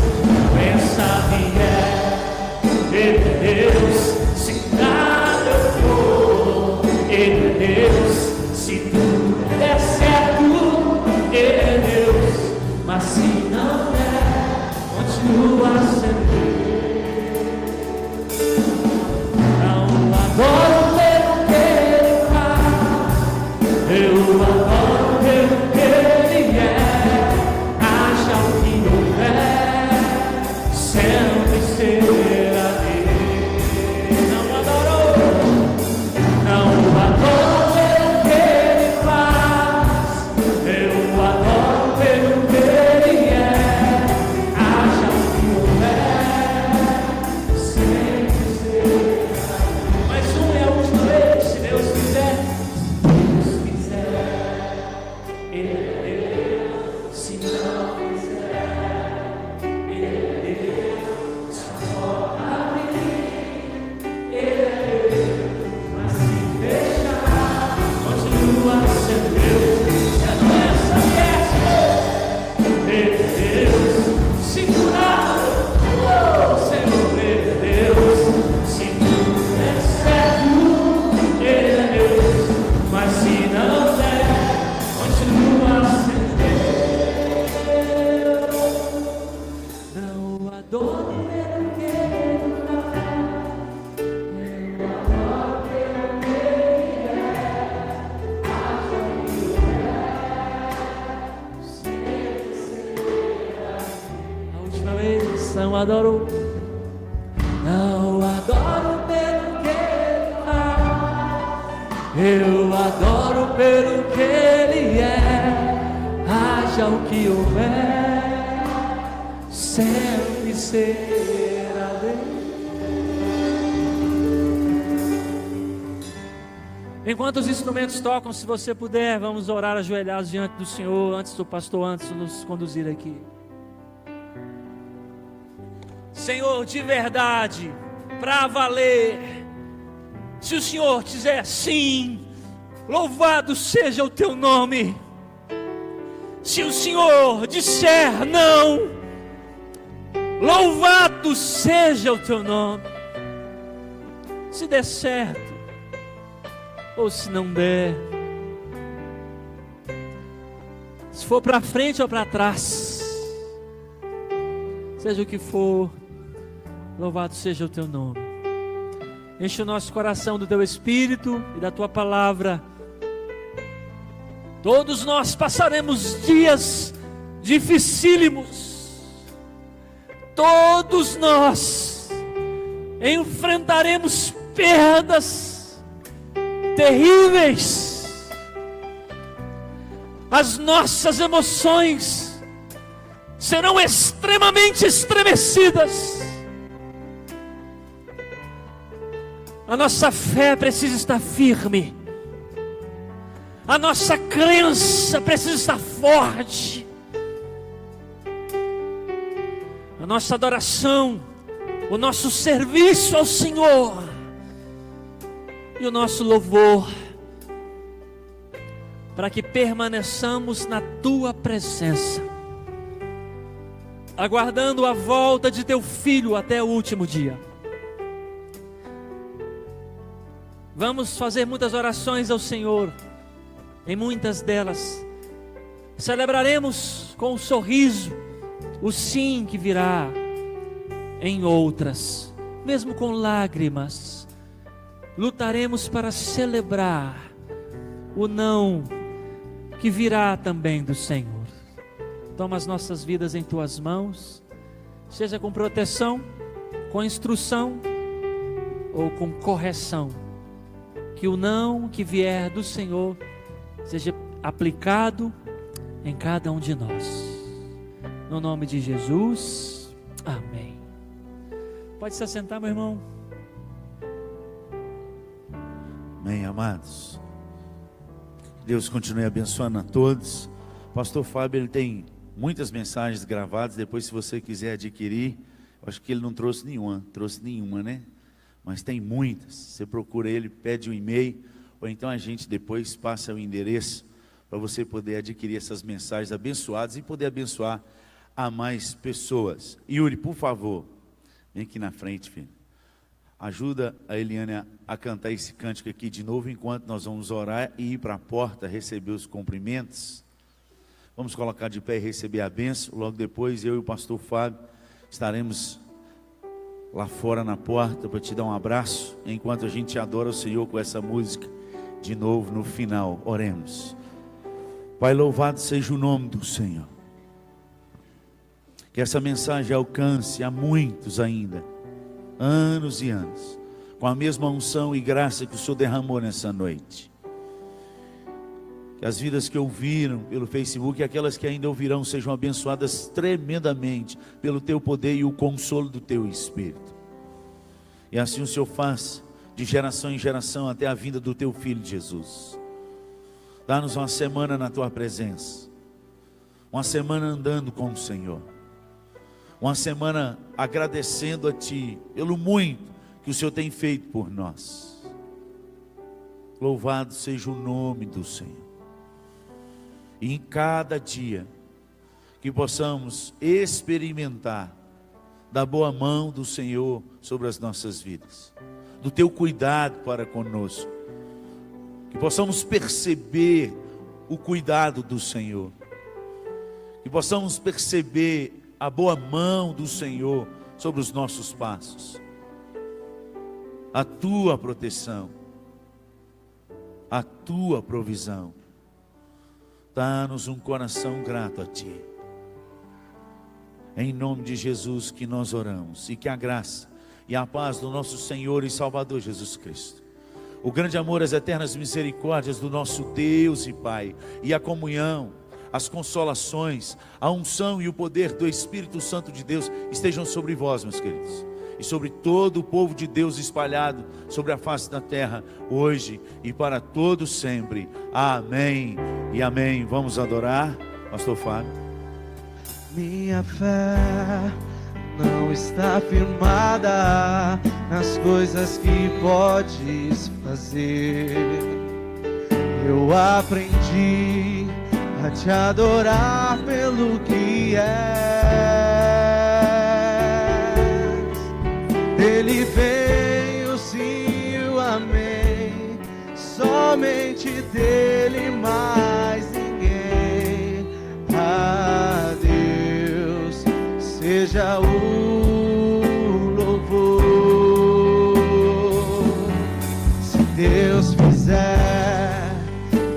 Doença vier, Ele é Deus. Se nada eu for, Ele é Deus. Se tudo der certo, Ele é Deus. Mas se não der, continua sendo Deus. Não adoro pelo que Ele faz, eu adoro pelo que Ele é. Haja o que houver, sempre será Deus. Não adoro pelo que Ele faz, eu adoro última vez. Não adoro pelo que Ele faz, eu adoro pelo que Ele é. Haja o que houver, sempre será Deus. Enquanto os instrumentos tocam, se você puder, vamos orar ajoelhados diante do Senhor, antes do pastor Anderson nos conduzir aqui. Senhor, de verdade, para valer, se o Senhor dizer sim, louvado seja o teu nome. Se o Senhor disser não, louvado seja o teu nome. Se der certo, ou se não der, se for para frente ou para trás, seja o que for, louvado seja o teu nome. Enche o nosso coração do teu Espírito e da tua palavra. Todos nós passaremos dias dificílimos, todos nós enfrentaremos perdas terríveis, as nossas emoções serão extremamente estremecidas, a nossa fé precisa estar firme, a nossa crença precisa estar forte, a nossa adoração, o nosso serviço ao Senhor e o nosso louvor, para que permaneçamos na Tua presença, aguardando a volta de Teu Filho até o último dia. Vamos fazer muitas orações ao Senhor. Em muitas delas celebraremos com um sorriso o sim que virá. Em outras, mesmo com lágrimas, lutaremos para celebrar o não que virá também do Senhor. Toma as nossas vidas em Tuas mãos, seja com proteção, com instrução ou com correção. Que o não que vier do Senhor seja aplicado em cada um de nós. No nome de Jesus, amém. Pode se assentar, meu irmão.
Amém, amados. Deus continue abençoando a todos. Pastor Fábio, ele tem muitas mensagens gravadas. Depois, se você quiser adquirir, eu acho que ele não trouxe nenhuma, né? Mas tem muitas. Você procura ele, pede um e-mail, ou então a gente depois passa o endereço para você poder adquirir essas mensagens abençoadas e poder abençoar a mais pessoas. Yuri, por favor, vem aqui na frente, filho. Ajuda a Eliane a cantar esse cântico aqui de novo, enquanto nós vamos orar e ir para a porta receber os cumprimentos. Vamos colocar de pé e receber a bênção. Logo depois, eu e o pastor Fábio estaremos lá fora na porta para te dar um abraço, enquanto a gente adora o Senhor com essa música de novo no final. Oremos. Pai, louvado seja o nome do Senhor. Que essa mensagem alcance a muitos ainda, anos e anos, com a mesma unção e graça que o Senhor derramou nessa noite. Que as vidas que ouviram pelo Facebook e aquelas que ainda ouvirão sejam abençoadas tremendamente pelo Teu poder e o consolo do Teu Espírito. E assim o Senhor faz de geração em geração até a vinda do Teu Filho Jesus. Dá-nos uma semana na Tua presença, uma semana andando com o Senhor, uma semana agradecendo a Ti pelo muito que o Senhor tem feito por nós. Louvado seja o nome do Senhor. E em cada dia que possamos experimentar da boa mão do Senhor sobre as nossas vidas, do Teu cuidado para conosco, que possamos perceber o cuidado do Senhor, que possamos perceber a boa mão do Senhor sobre os nossos passos, a Tua proteção, a Tua provisão. Dá-nos um coração grato a Ti. Em nome de Jesus que nós oramos, e que a graça e a paz do nosso Senhor e Salvador Jesus Cristo, o grande amor, as eternas misericórdias do nosso Deus e Pai, e a comunhão, as consolações, a unção e o poder do Espírito Santo de Deus estejam sobre vós, meus queridos, e sobre todo o povo de Deus espalhado sobre a face da terra, hoje e para todo sempre. Amém e amém. Vamos adorar, pastor Fábio.
Minha fé não está firmada nas coisas que podes fazer. Eu aprendi a te adorar pelo que és. Dele vem o sim e o amém, somente dele, mais ninguém. A Deus seja o louvor. Se Deus fizer,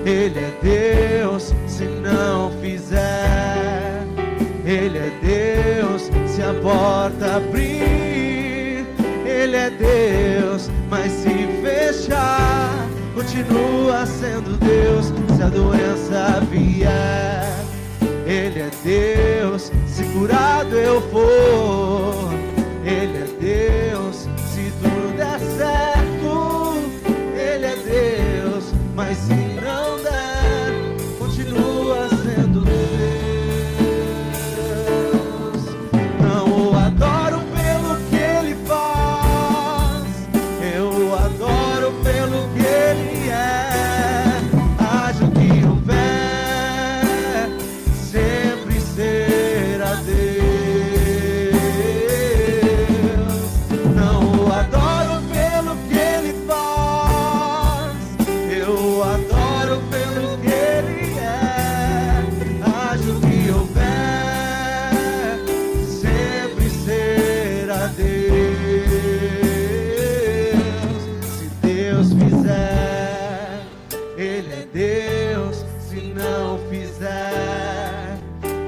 Ele é Deus. Se não fizer, Ele é Deus. Se a porta abrir, Ele é Deus. Mas se fechar, continua sendo Deus. Se a doença vier, Ele é Deus. Se curado eu for, Ele é Deus. Se tudo der certo, Ele é Deus. Mas se não der, continua sendo Deus. Não o adoro pelo que Ele faz, eu o adoro pelo que Ele é. Haja o que houver, sempre será Deus. Não o adoro pelo que Ele faz, eu o adoro pelo que Ele é. Haja o que houver, sempre será Deus. Se Deus fizer, Ele é Deus. Se não fizer,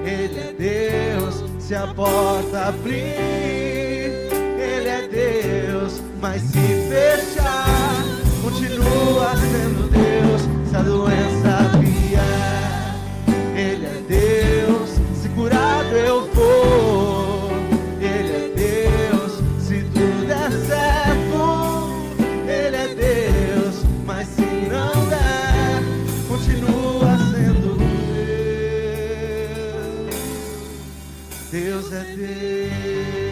Ele é Deus. Se a porta abrir, Ele é Deus. Mas se fechar, continua sendo Deus. Se a doença vier, Ele é Deus. Se curado eu for, Ele é Deus. Se tudo der certo, Ele é Deus. Mas se não der, continua sendo Deus. Deus é Deus.